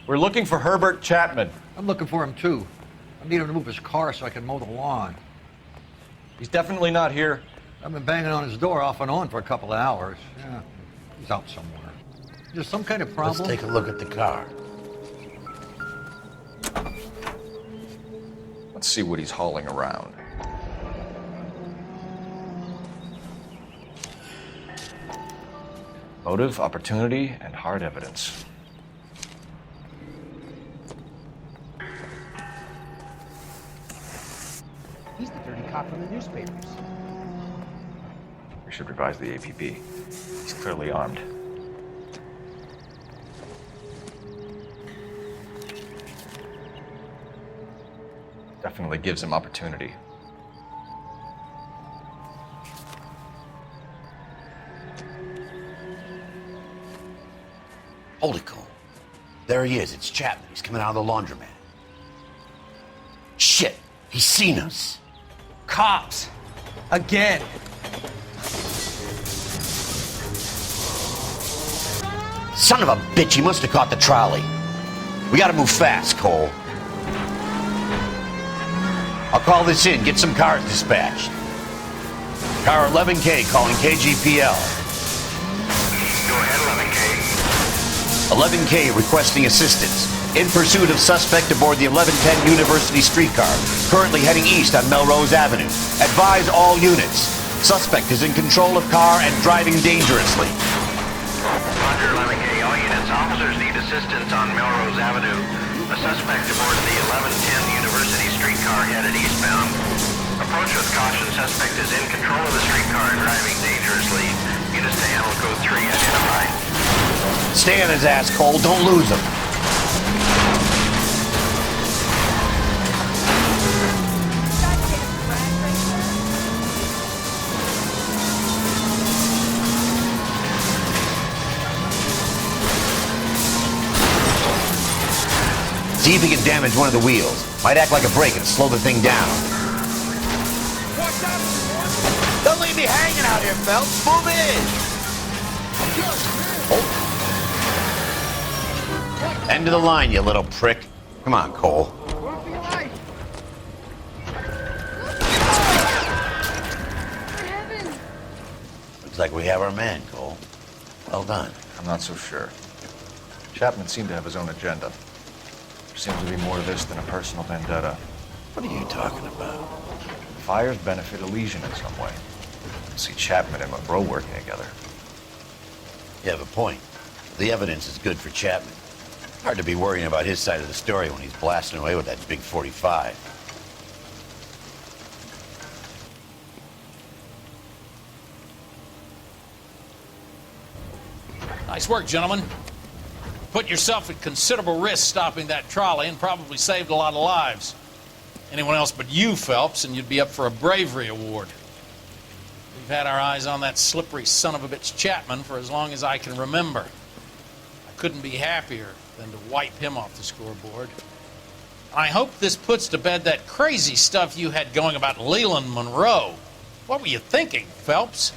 We're looking for Herbert Chapman. I'm looking for him too. I need him to move his car so I can mow the lawn. He's definitely not here. I've been banging on his door off and on for a couple of hours. Yeah, he's out somewhere. Is there some kind of problem? Let's take a look at the car. Let's see what he's hauling around. Motive, opportunity, and hard evidence. He's the dirty cop from the newspapers. We should revise the APB. He's clearly armed. Definitely gives him opportunity. Holy Cole. There he is. It's Chapman. He's coming out of the laundromat. Shit. He's seen us. Cops! Again! Son of a bitch. He must have caught the trolley. We gotta move fast, Cole. I'll call this in. Get some cars dispatched. Car 11K calling KGPL. Go ahead, 11K. 11K requesting assistance. In pursuit of suspect aboard the 1110 University streetcar, currently heading east on Melrose Avenue. Advise all units. Suspect is in control of car and driving dangerously. Roger, 11K. All units. Officers need assistance on Melrose Avenue. A suspect aboard the 1110 University streetcar headed eastbound. Approach with caution. Suspect is in control of the streetcar and driving dangerously. Units to handle code 3 identified. Stay on his ass, Cole. Don't lose him. See if he can damage one of the wheels. Might act like a brake and slow the thing down. Don't leave me hanging out here, Phelps. Move in! End of the line, you little prick. Come on, Cole. Looks like we have our man, Cole. Well done. I'm not so sure. Chapman seemed to have his own agenda. There seems to be more to this than a personal vendetta. What are you talking about? Fires benefit Elysian in some way. see Chapman and Monroe working together. You have a point. The evidence is good for Chapman. Hard to be worrying about his side of the story when he's blasting away with that big 45. Nice work, gentlemen. Put yourself at considerable risk stopping that trolley and probably saved a lot of lives. Anyone else but you, Phelps, and you'd be up for a bravery award. We've had our eyes on that slippery son of a bitch Chapman for as long as I can remember. I couldn't be happier than to wipe him off the scoreboard. I hope this puts to bed that crazy stuff you had going about Leland Monroe. What were you thinking, Phelps?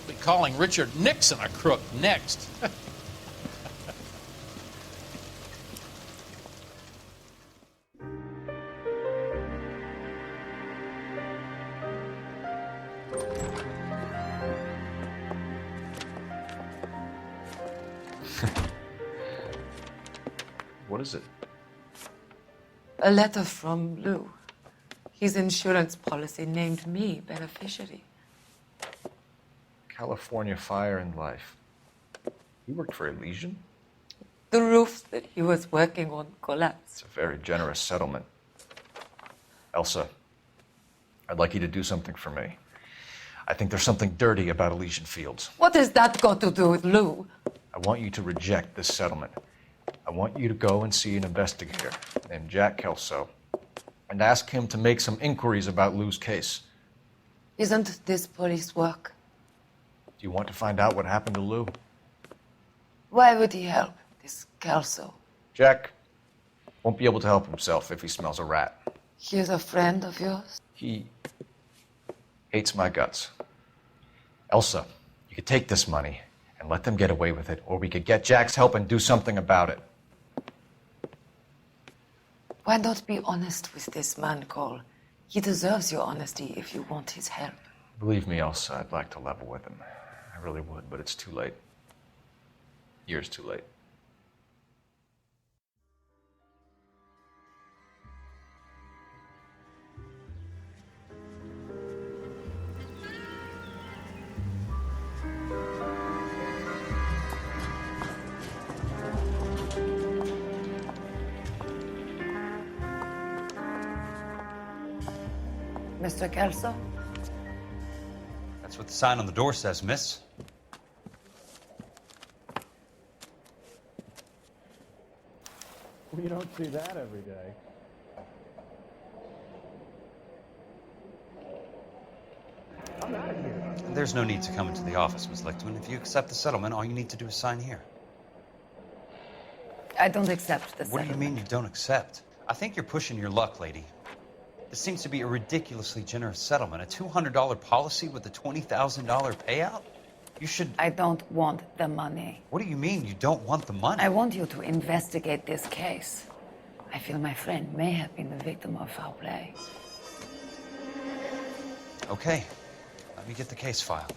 We'll be calling Richard Nixon a crook next. What is it? A letter from Lou. His insurance policy named me beneficiary. California Fire and Life. He worked for Elysian? The roof that he was working on collapsed. It's a very generous settlement. Elsa, I'd like you to do something for me. I think there's something dirty about Elysian Fields. What has that got to do with Lou? I want you to reject this settlement. I want you to go and see an investigator named Jack Kelso and ask him to make some inquiries about Lou's case. Isn't this police work? Do you want to find out what happened to Lou? Why would he help this Kelso? Jack won't be able to help himself if he smells a rat. He is a friend of yours? He hates my guts. Elsa, you could take this money and let them get away with it, or we could get Jack's help and do something about it. Why not be honest with this man, Cole? He deserves your honesty if you want his help. Believe me, Elsa, I'd like to level with him. I really would, but it's too late. Years too late. Mr. Kelso? That's what the sign on the door says, miss. We don't see that every day. I'm out of here. There's no need to come into the office, Miss Lichtman. If you accept the settlement, all you need to do is sign here. I don't accept the What do you mean you don't accept? I think you're pushing your luck, lady. This seems to be a ridiculously generous settlement. A $200 policy with a $20,000 payout? You should... I don't want the money. What do you mean you don't want the money? I want you to investigate this case. I feel my friend may have been the victim of foul play. Okay. Let me get the case file.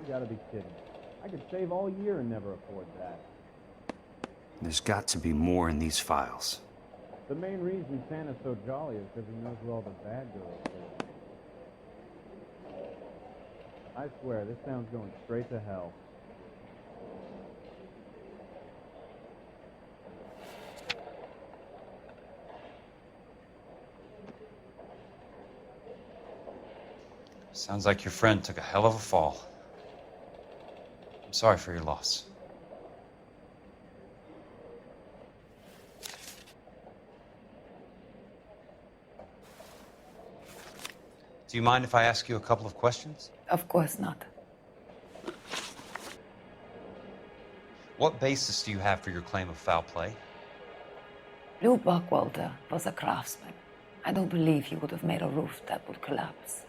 You gotta be kidding. I could save all year and never afford that. There's got to be more in these files. The main reason Santa's so jolly is because he knows where all the bad girls live. I swear, this town's going straight to hell. Sounds like your friend took a hell of a fall. I'm sorry for your loss. Do you mind if I ask you a couple of questions? Of course not. What basis do you have for your claim of foul play? Lou Buckwalter was a craftsman. I don't believe he would have made a roof that would collapse.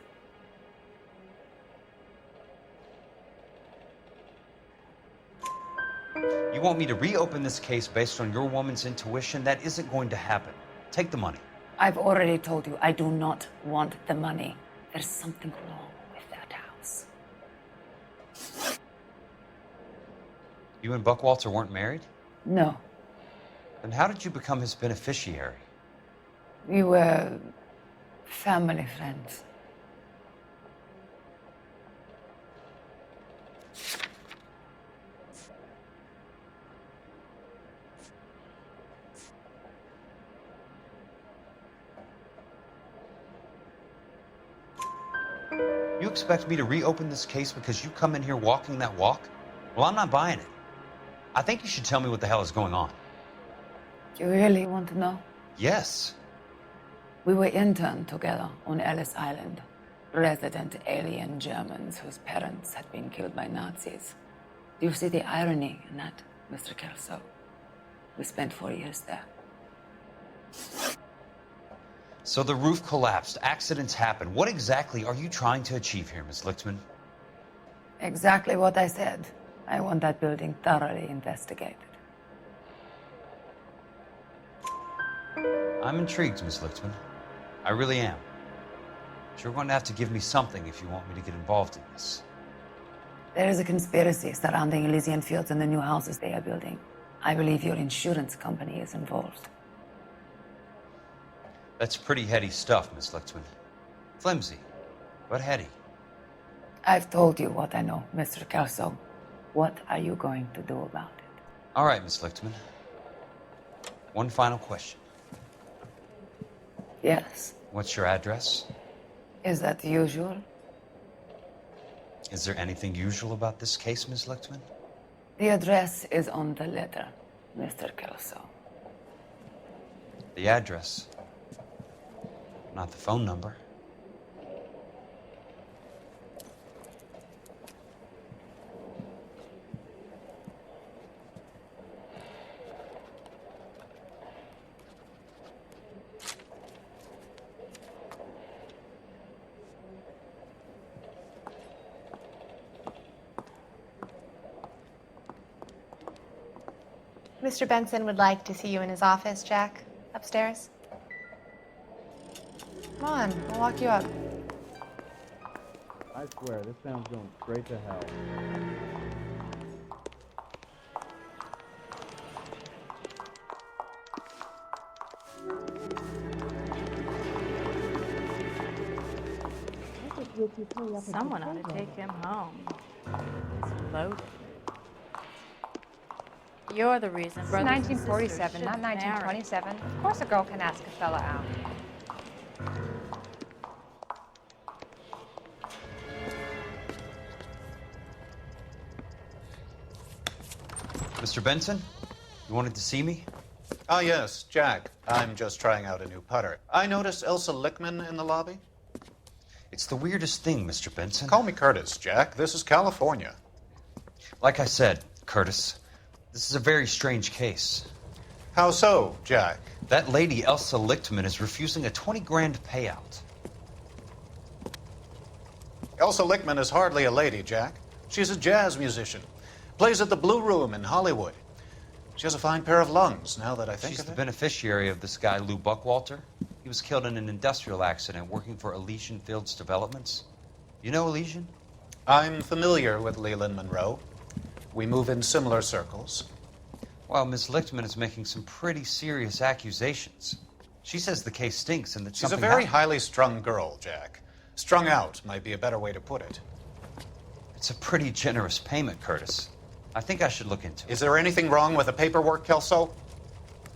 You want me to reopen this case based on your woman's intuition? That isn't going to happen. Take the money. I've already told you I do not want the money. There's something wrong with that house. You and Buckwalter weren't married? No, Then how did you become his beneficiary? we were family friends. You expect me to reopen this case because you come in here walking that walk? Well, I'm not buying it. I think you should tell me what the hell is going on. You really want to know? Yes. We were interned together on Ellis Island. Resident alien Germans whose parents had been killed by Nazis. Do you see the irony in that, Mr. Kelso? We spent 4 years there. So the roof collapsed, accidents happen. What exactly are you trying to achieve here, Miss Lichtman? Exactly what I said. I want that building thoroughly investigated. I'm intrigued, Miss Lichtman. I really am. But you're going to have to give me something if you want me to get involved in this. There is a conspiracy surrounding Elysian Fields and the new houses they are building. I believe your insurance company is involved. That's pretty heady stuff, Miss Lichtman. Flimsy, but heady. I've told you what I know, Mr. Kelso. What are you going to do about it? All right, Miss Lichtman. One final question. Yes. What's your address? Is that usual? Is there anything usual about this case, Miss Lichtman? The address is on the letter, Mr. Kelso. The address, not the phone number. Mr. Benson would like to see you in his office, Jack. Upstairs. Come on, I'll walk you up. I swear, this sounds going straight to hell. Someone ought to take him home. He's loaded. You're the reason. It's 1947, not 1927. Of course a girl can ask a fella out. Mr. Benson, you wanted to see me? Ah, yes, Jack. I'm just trying out a new putter. I noticed Elsa Lichtman in the lobby. It's the weirdest thing, Mr. Benson. Call me Curtis, Jack. This is California. Like I said, Curtis, this is a very strange case. How so, Jack? That lady, Elsa Lichtman, is refusing a 20 grand payout. Elsa Lichtman is hardly a lady, Jack. She's a jazz musician. Plays at the Blue Room in Hollywood. She has a fine pair of lungs, now that I think She's of the it. beneficiary of this guy, Lou Buckwalter. He was killed in an industrial accident working for Elysian Fields Developments. You know Elysian? I'm familiar with Leland Monroe. We move in similar circles. Well, Miss Lichtman is making some pretty serious accusations. She says the case stinks and that She's a something very happened. highly strung girl, Jack. Strung out might be a better way to put it. It's a pretty generous payment, Curtis. I think I should look into it. Is there anything wrong with the paperwork, Kelso?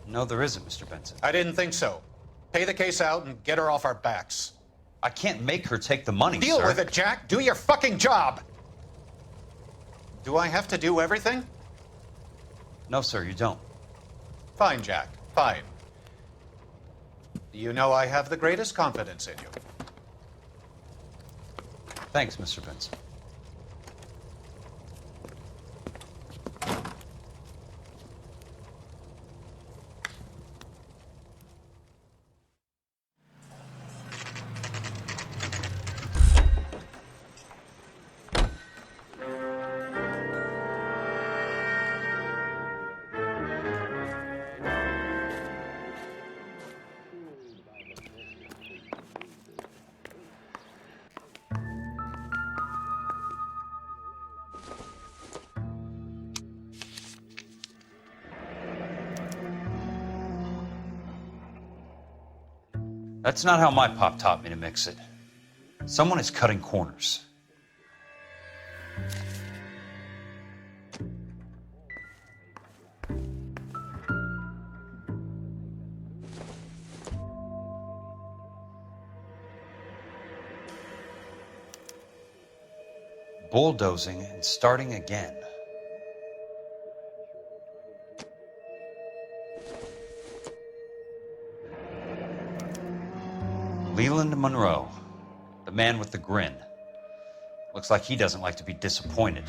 No, there isn't, Mr. Benson. I didn't think so. Pay the case out and get her off our backs. I can't make her take the money, Deal sir. with it, Jack. Do your fucking job. Do I have to do everything? No, sir, you don't. Fine, Jack. Fine. You know I have the greatest confidence in you. Thanks, Mr. Benson. That's not how my pop taught me to mix it. Someone is cutting corners. Bulldozing and starting again. Leland Monroe, the man with the grin. Looks like he doesn't like to be disappointed.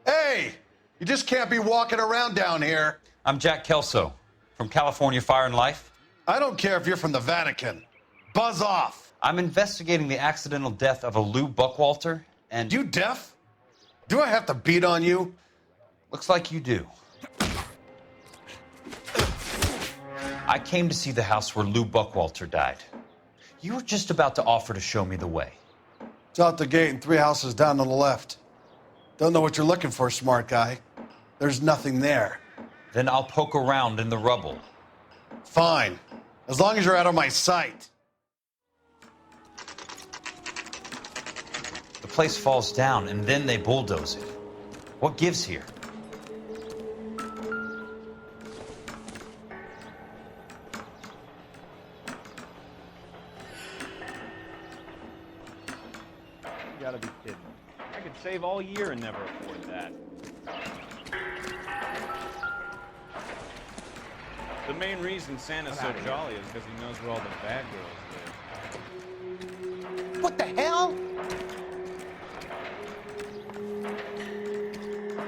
Hey! You just can't be walking around down here. I'm Jack Kelso, from California Fire and Life. I don't care if you're from the Vatican. Buzz off. I'm investigating the accidental death of a Lou Buckwalter, and... You deaf? Do I have to beat on you? Looks like you do. I came to see the house where Lou Buckwalter died. You were just about to offer to show me the way. It's out the gate and 3 houses down on the left. Don't know what you're looking for, smart guy. There's nothing there. Then I'll poke around in the rubble. Fine. As long as you're out of my sight. The place falls down and then they bulldoze it. What gives here? You gotta be kidding. I could save all year and never afford that. The main reason Santa's so jolly is because he knows where all the bad girls live. What the hell?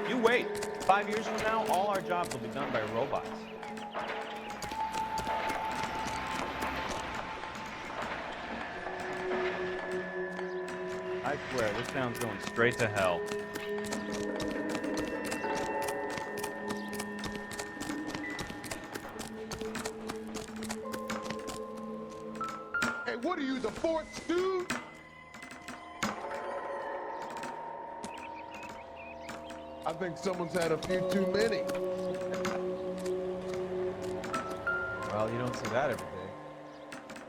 You wait. 5 years from now, all our jobs will be done by robots. I swear, this town's going straight to hell. Hey, what are you, the 4th dude? I think someone's had a few too many. Well, you don't see that every day.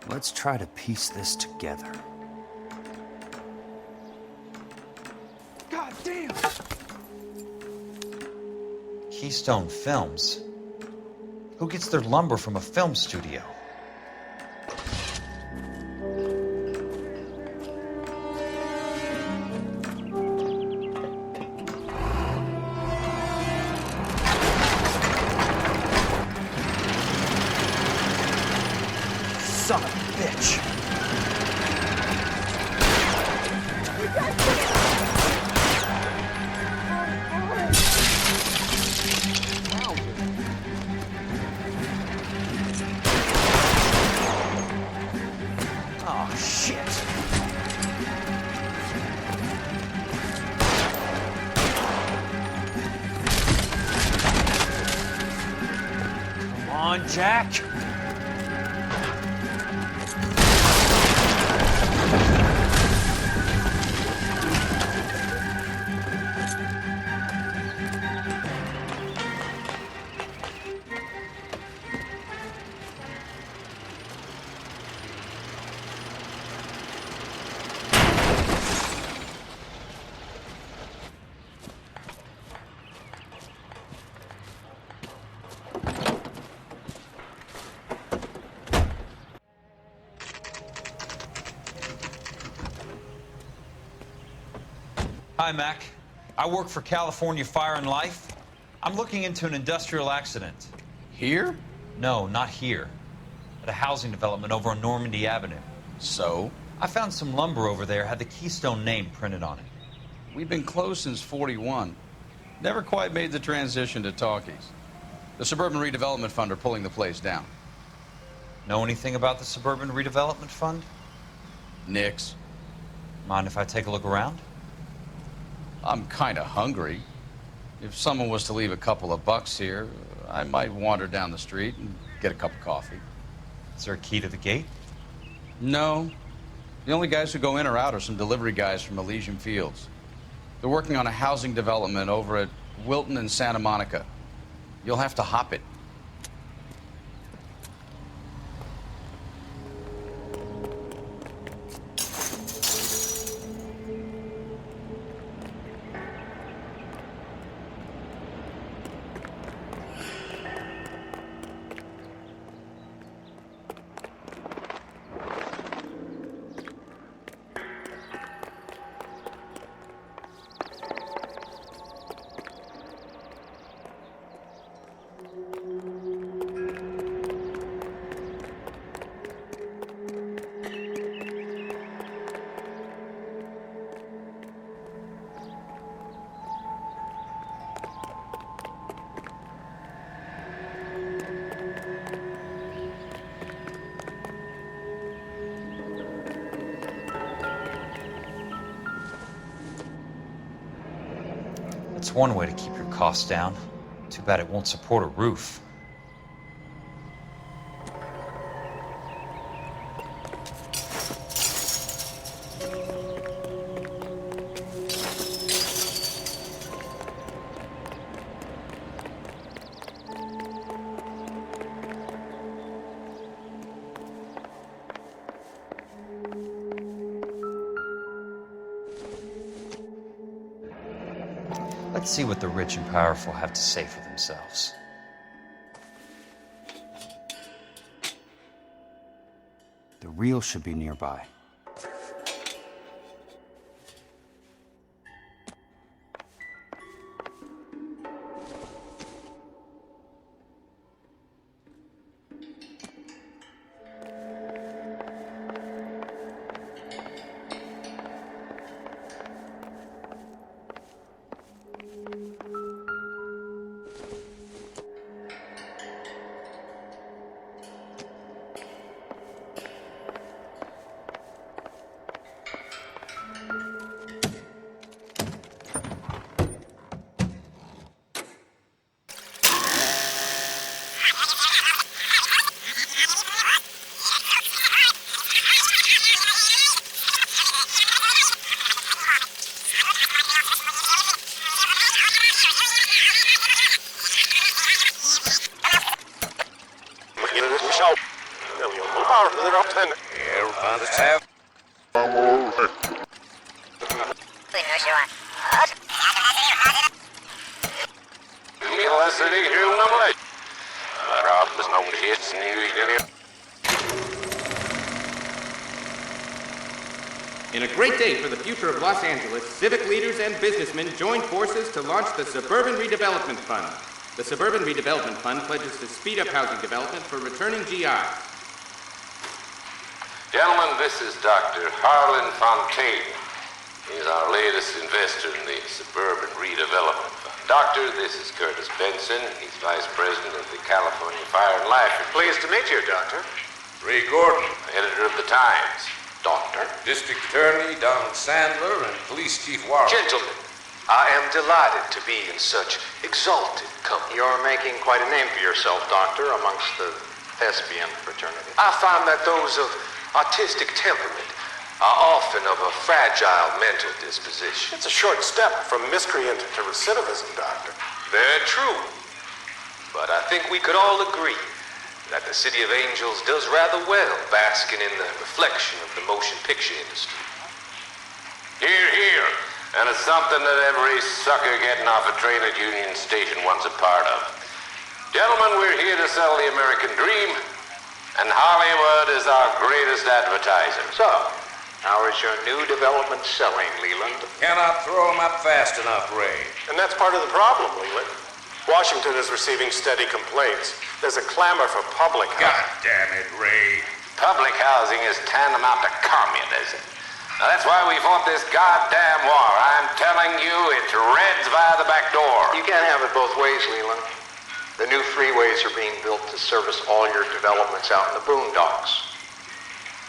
Let's try to piece this together. God damn! Keystone Films? Who gets their lumber from a film studio? Son of a bitch. Oh, shit. Come on, Jack. Hi, Mac. I work for California Fire and Life. I'm looking into an industrial accident. Here? No, not here. At a housing development over on Normandy Avenue. So? I found some lumber over there, had the Keystone name printed on it. We've been closed since '41. Never quite made the transition to talkies. The Suburban Redevelopment Fund are pulling the place down. Know anything about the Suburban Redevelopment Fund? Nix. Mind if I take a look around? I'm kind of hungry. If someone was to leave a couple of bucks here, I might wander down the street and get a cup of coffee. Is there a key to the gate? No. The only guys who go in or out are some delivery guys from Elysian Fields. They're working on a housing development over at Wilton and Santa Monica. You'll have to hop it. That's one way to keep your costs down. Too bad it won't support a roof. Let's see what the rich and powerful have to say for themselves. The real should be nearby. In a great day for the future of Los Angeles, civic leaders and businessmen joined forces to launch the Suburban Redevelopment Fund. The Suburban Redevelopment Fund pledges to speed up housing development for returning GIs. Gentlemen, this is Dr. Harlan Fontaine. He's our latest investor in the Suburban Redevelopment Fund. Doctor, this is Curtis Benson. He's Vice President of the California Fire and Life. Pleased to meet you, Doctor. Ray Gordon, editor of the Times. Doctor. District Attorney Don Sandler and Police Chief Warren. Gentlemen, I am delighted to be in such exalted company. You're making quite a name for yourself, Doctor, amongst the thespian fraternity. I find that those of artistic temperament are often of a fragile mental disposition. It's a short step from miscreant to recidivism, Doctor. Very true. But I think we could all agree that the City of Angels does rather well basking in the reflection of the motion picture industry. Hear, hear. And it's something that every sucker getting off a train at Union Station wants a part of. Gentlemen, we're here to sell the American dream, and Hollywood is our greatest advertiser. So, how is your new development selling, Leland? Cannot throw them up fast enough, Ray. And that's part of the problem, Leland. Washington is receiving steady complaints. There's a clamor for public housing. God damn it, Ray. Public housing is tantamount to communism. Now, that's why we fought this goddamn war. I'm telling you, it's Reds via the back door. You can't have it both ways, Leland. The new freeways are being built to service all your developments out in the boondocks.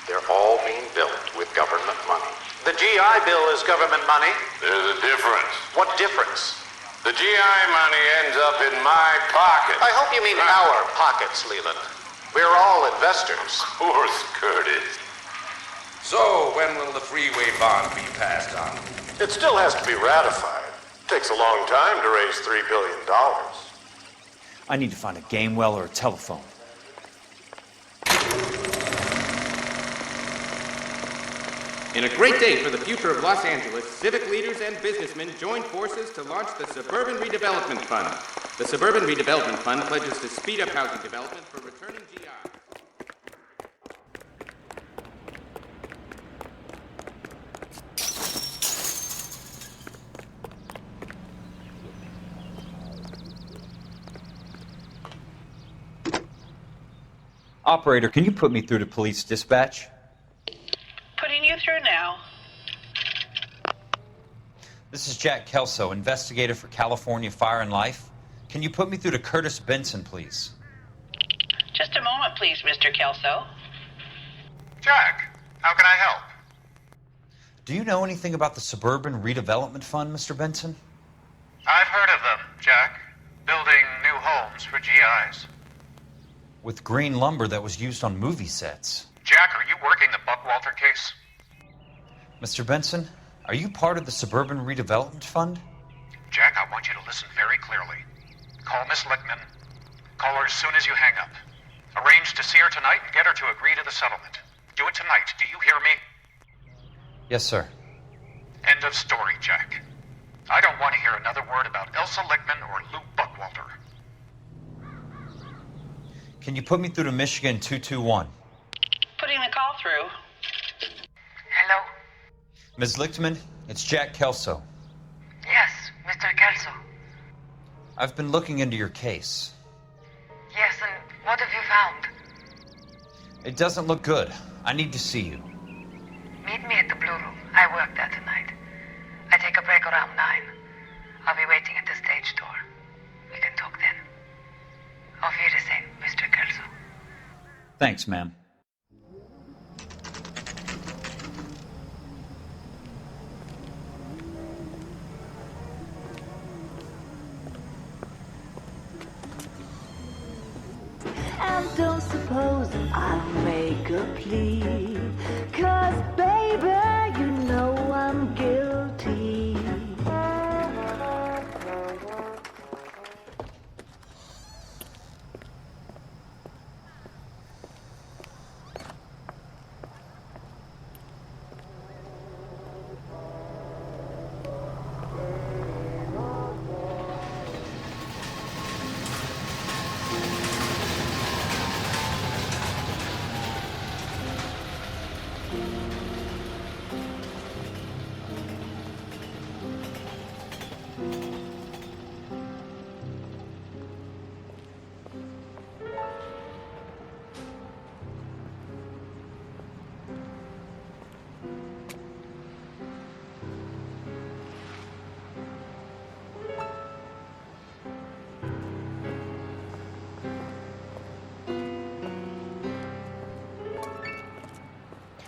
They're all being built with government money. The GI Bill is government money. There's a difference. What difference? The GI money ends up in my pocket. I hope you mean our pockets, Leland. We're all investors. Of course, Curtis. So, when will the freeway bond be passed on? It still has to be ratified. Takes a long time to raise $3 billion. I need to find a game well or a telephone. In a great day for the future of Los Angeles, civic leaders and businessmen joined forces to launch the Suburban Redevelopment Fund. The Suburban Redevelopment Fund pledges to speed up housing development for returning GI. Operator, can you put me through to police dispatch? Putting you through now. This is Jack Kelso, investigator for California Fire and Life. Can you put me through to Curtis Benson, please? Just a moment, please, Mr. Kelso. Jack, how can I help? Do you know anything about the Suburban Redevelopment Fund, Mr. Benson? I've heard of them, Jack. Building new homes for GIs. With green lumber that was used on movie sets. Jack, are you working the Buckwalter case? Mr. Benson, are you part of the Suburban Redevelopment Fund? Jack, I want you to listen very clearly. Call Miss Lickman. Call her as soon as you hang up. Arrange to see her tonight and get her to agree to the settlement. Do it tonight. Do you hear me? Yes, sir. End of story, Jack. I don't want to hear another word about Elsa Lickman or Lou Buckwalter. Can you put me through to Michigan 221? Putting the call through. Hello? Ms. Lichtman, it's Jack Kelso. Yes, Mr. Kelso. I've been looking into your case. Yes, and what have you found? It doesn't look good. I need to see you. Meet me at the Blue Room. I work there tonight. I take a break around 9. I'll be waiting at the stage door. We can talk then. Auf Wiedersehen, Mr. Kelso. Thanks, ma'am. And don't suppose I'll make a plea, 'cause baby, you know I'm guilty.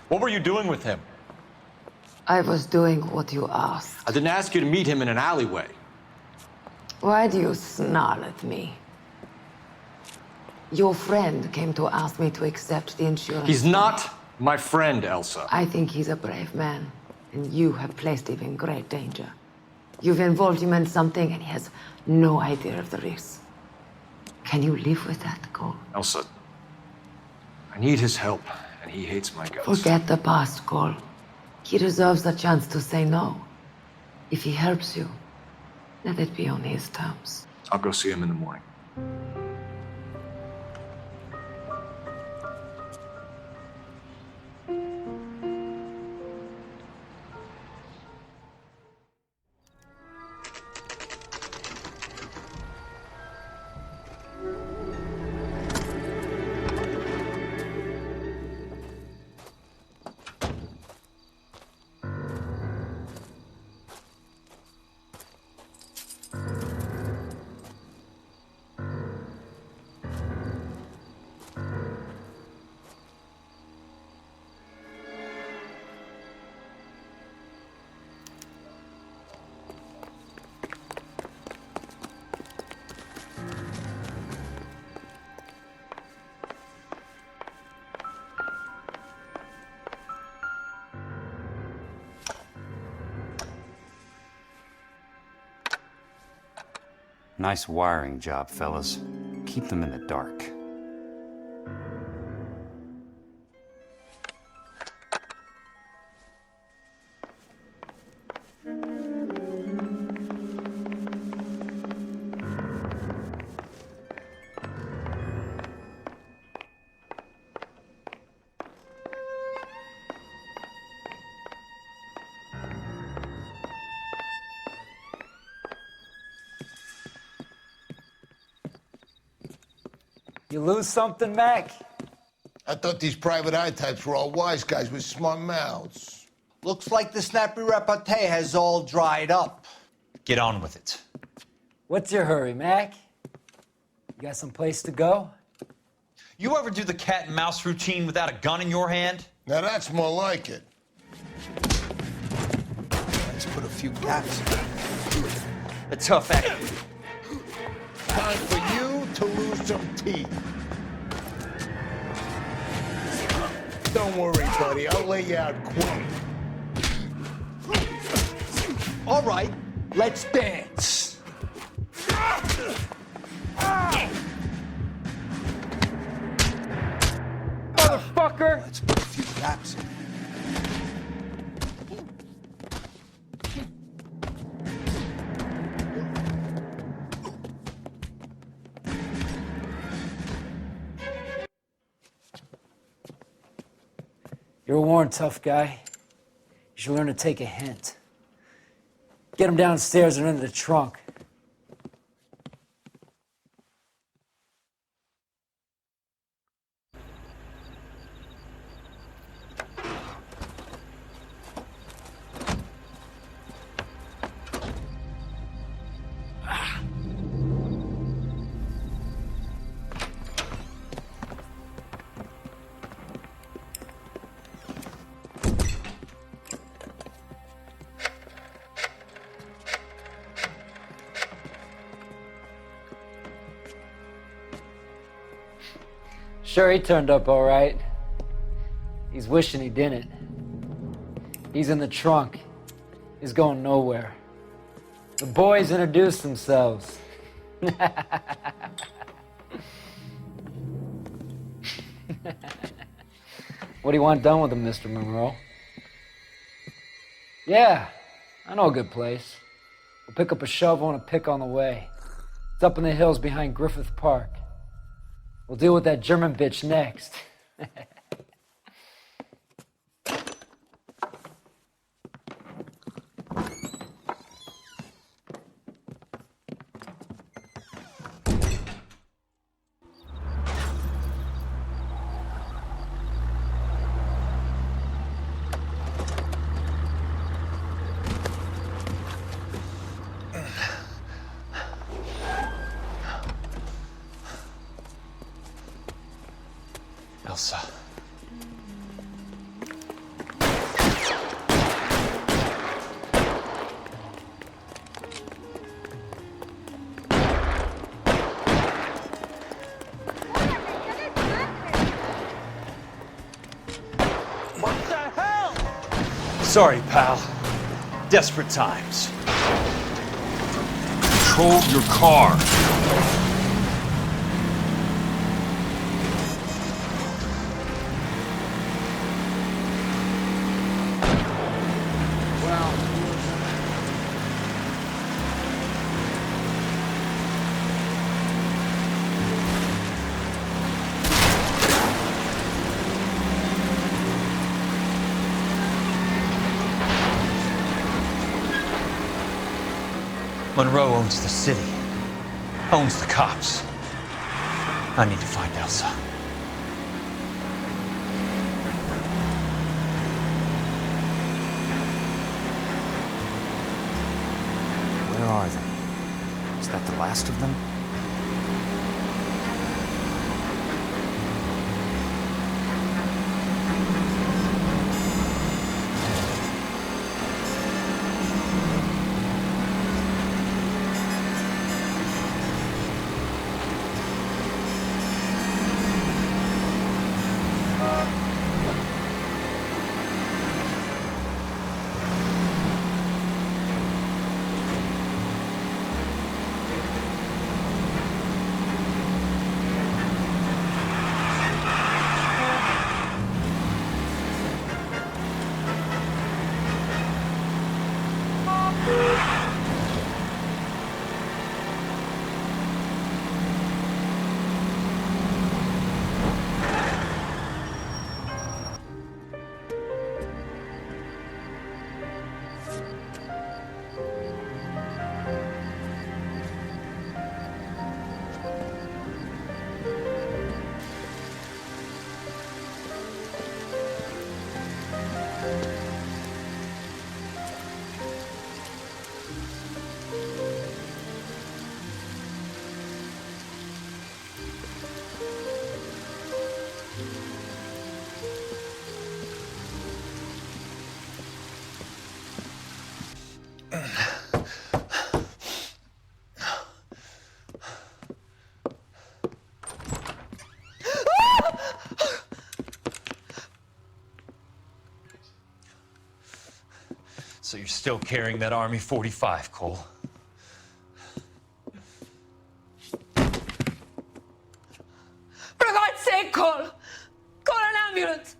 What were you doing with him? I was doing what you asked. I didn't ask you to meet him in an alleyway. Why do you snarl at me? Your friend came to ask me to accept the insurance. He's not my friend, Elsa. I think he's a brave man, and you have placed him in great danger. You've involved him in something, and he has no idea of the risk. Can you live with that, Cole? Elsa, I need his help, and he hates my guts. Forget the past, Cole. He deserves a chance to say no. If he helps you, let it be on his terms. I'll go see him in the morning. Nice wiring job, fellas. Keep them in the dark. You lose something, Mac? I thought these private eye types were all wise guys with smart mouths. Looks like the snappy repartee has all dried up. Get on with it. What's your hurry, Mac? You got some place to go? You ever do the cat and mouse routine without a gun in your hand? Now that's more like it. Let's put a few gaps. A tough act. Time for you to lose some teeth. Don't worry, buddy. I'll lay you out quick. All right, let's dance. Motherfucker! Let's put a few gaps in. You're a worn, tough guy. You should learn to take a hint. Get him downstairs and into the trunk. Sure, he turned up all right. He's wishing he didn't. He's in the trunk. He's going nowhere. The boys introduced themselves. What do you want done with him, Mr. Monroe? Yeah, I know a good place. We'll pick up a shovel and a pick on the way. It's up in the hills behind Griffith Park. We'll deal with that German bitch next. Elsa. What the hell? Sorry, pal. Desperate times. Control your car. Monroe owns the city, owns the cops. I need to find Elsa. Where are they? Is that the last of them? So you're still carrying that Army 45, Cole? For God's sake, Cole! Call an ambulance!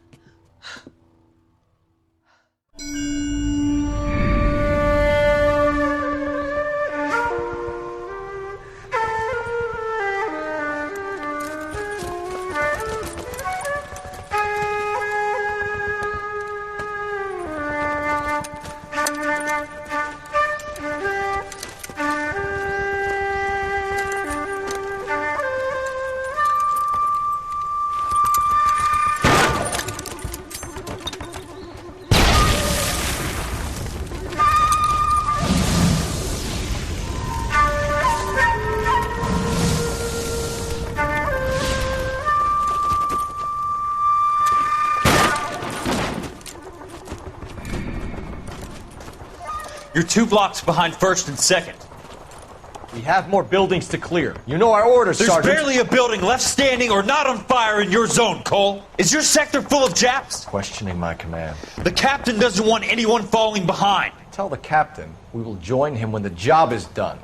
You're 2 blocks behind 1st and 2nd. We have more buildings to clear. You know our orders, There's Sergeant. barely a building left standing or not on fire in your zone, Cole. Is your sector full of Japs? Questioning my command. The captain doesn't want anyone falling behind. Tell the captain we will join him when the job is done.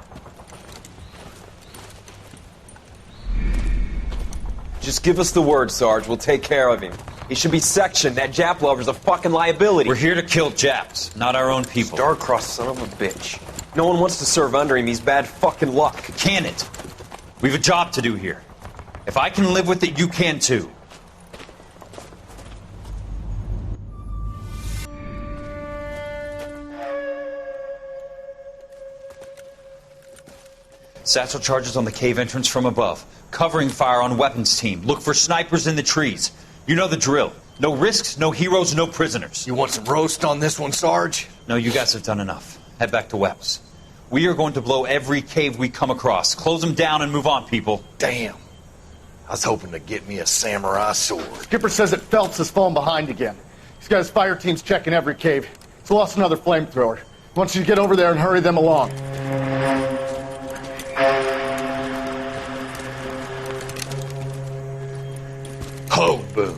Just give us the word, Sarge. We'll take care of him. He should be sectioned. That Jap lover's a fucking liability. We're here to kill Japs, not our own people. Star-crossed son of a bitch. No one wants to serve under him. He's bad fucking luck. Can it? We have a job to do here. If I can live with it, you can too. Satchel charges on the cave entrance from above. Covering fire on weapons team. Look for snipers in the trees. You know the drill. No risks, no heroes, no prisoners. You want some roast on this one, Sarge? No, you guys have done enough. Head back to Weps. We are going to blow every cave we come across. Close them down and move on, people. Damn. I was hoping to get me a samurai sword. Skipper says that Phelps has fallen behind again. He's got his fire teams checking every cave. He's lost another flamethrower. He wants you to get over there and hurry them along. Ho, boom.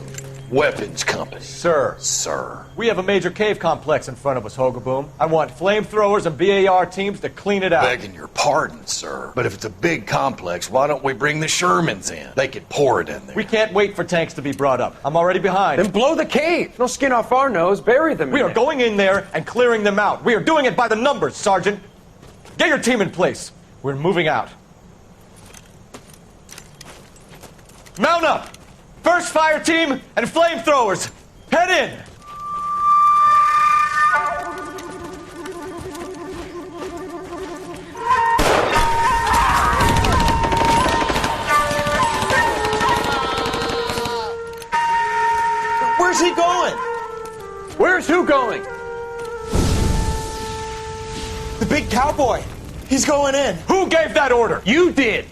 Weapons company. Sir. Sir. We have a major cave complex in front of us, Hogaboom. I want flamethrowers and BAR teams to clean it out. Begging your pardon, sir. But if it's a big complex, why don't we bring the Shermans in? They could pour it in there. We can't wait for tanks to be brought up. I'm already behind. Then blow the cave. No skin off our nose. Bury them. We are going in there and clearing them out. We are doing it by the numbers, Sergeant. Get your team in place. We're moving out. Mount up! First fire team and flamethrowers! Head in! Where's he going? Where's who going? The big cowboy. He's going in. Who gave that order? You did.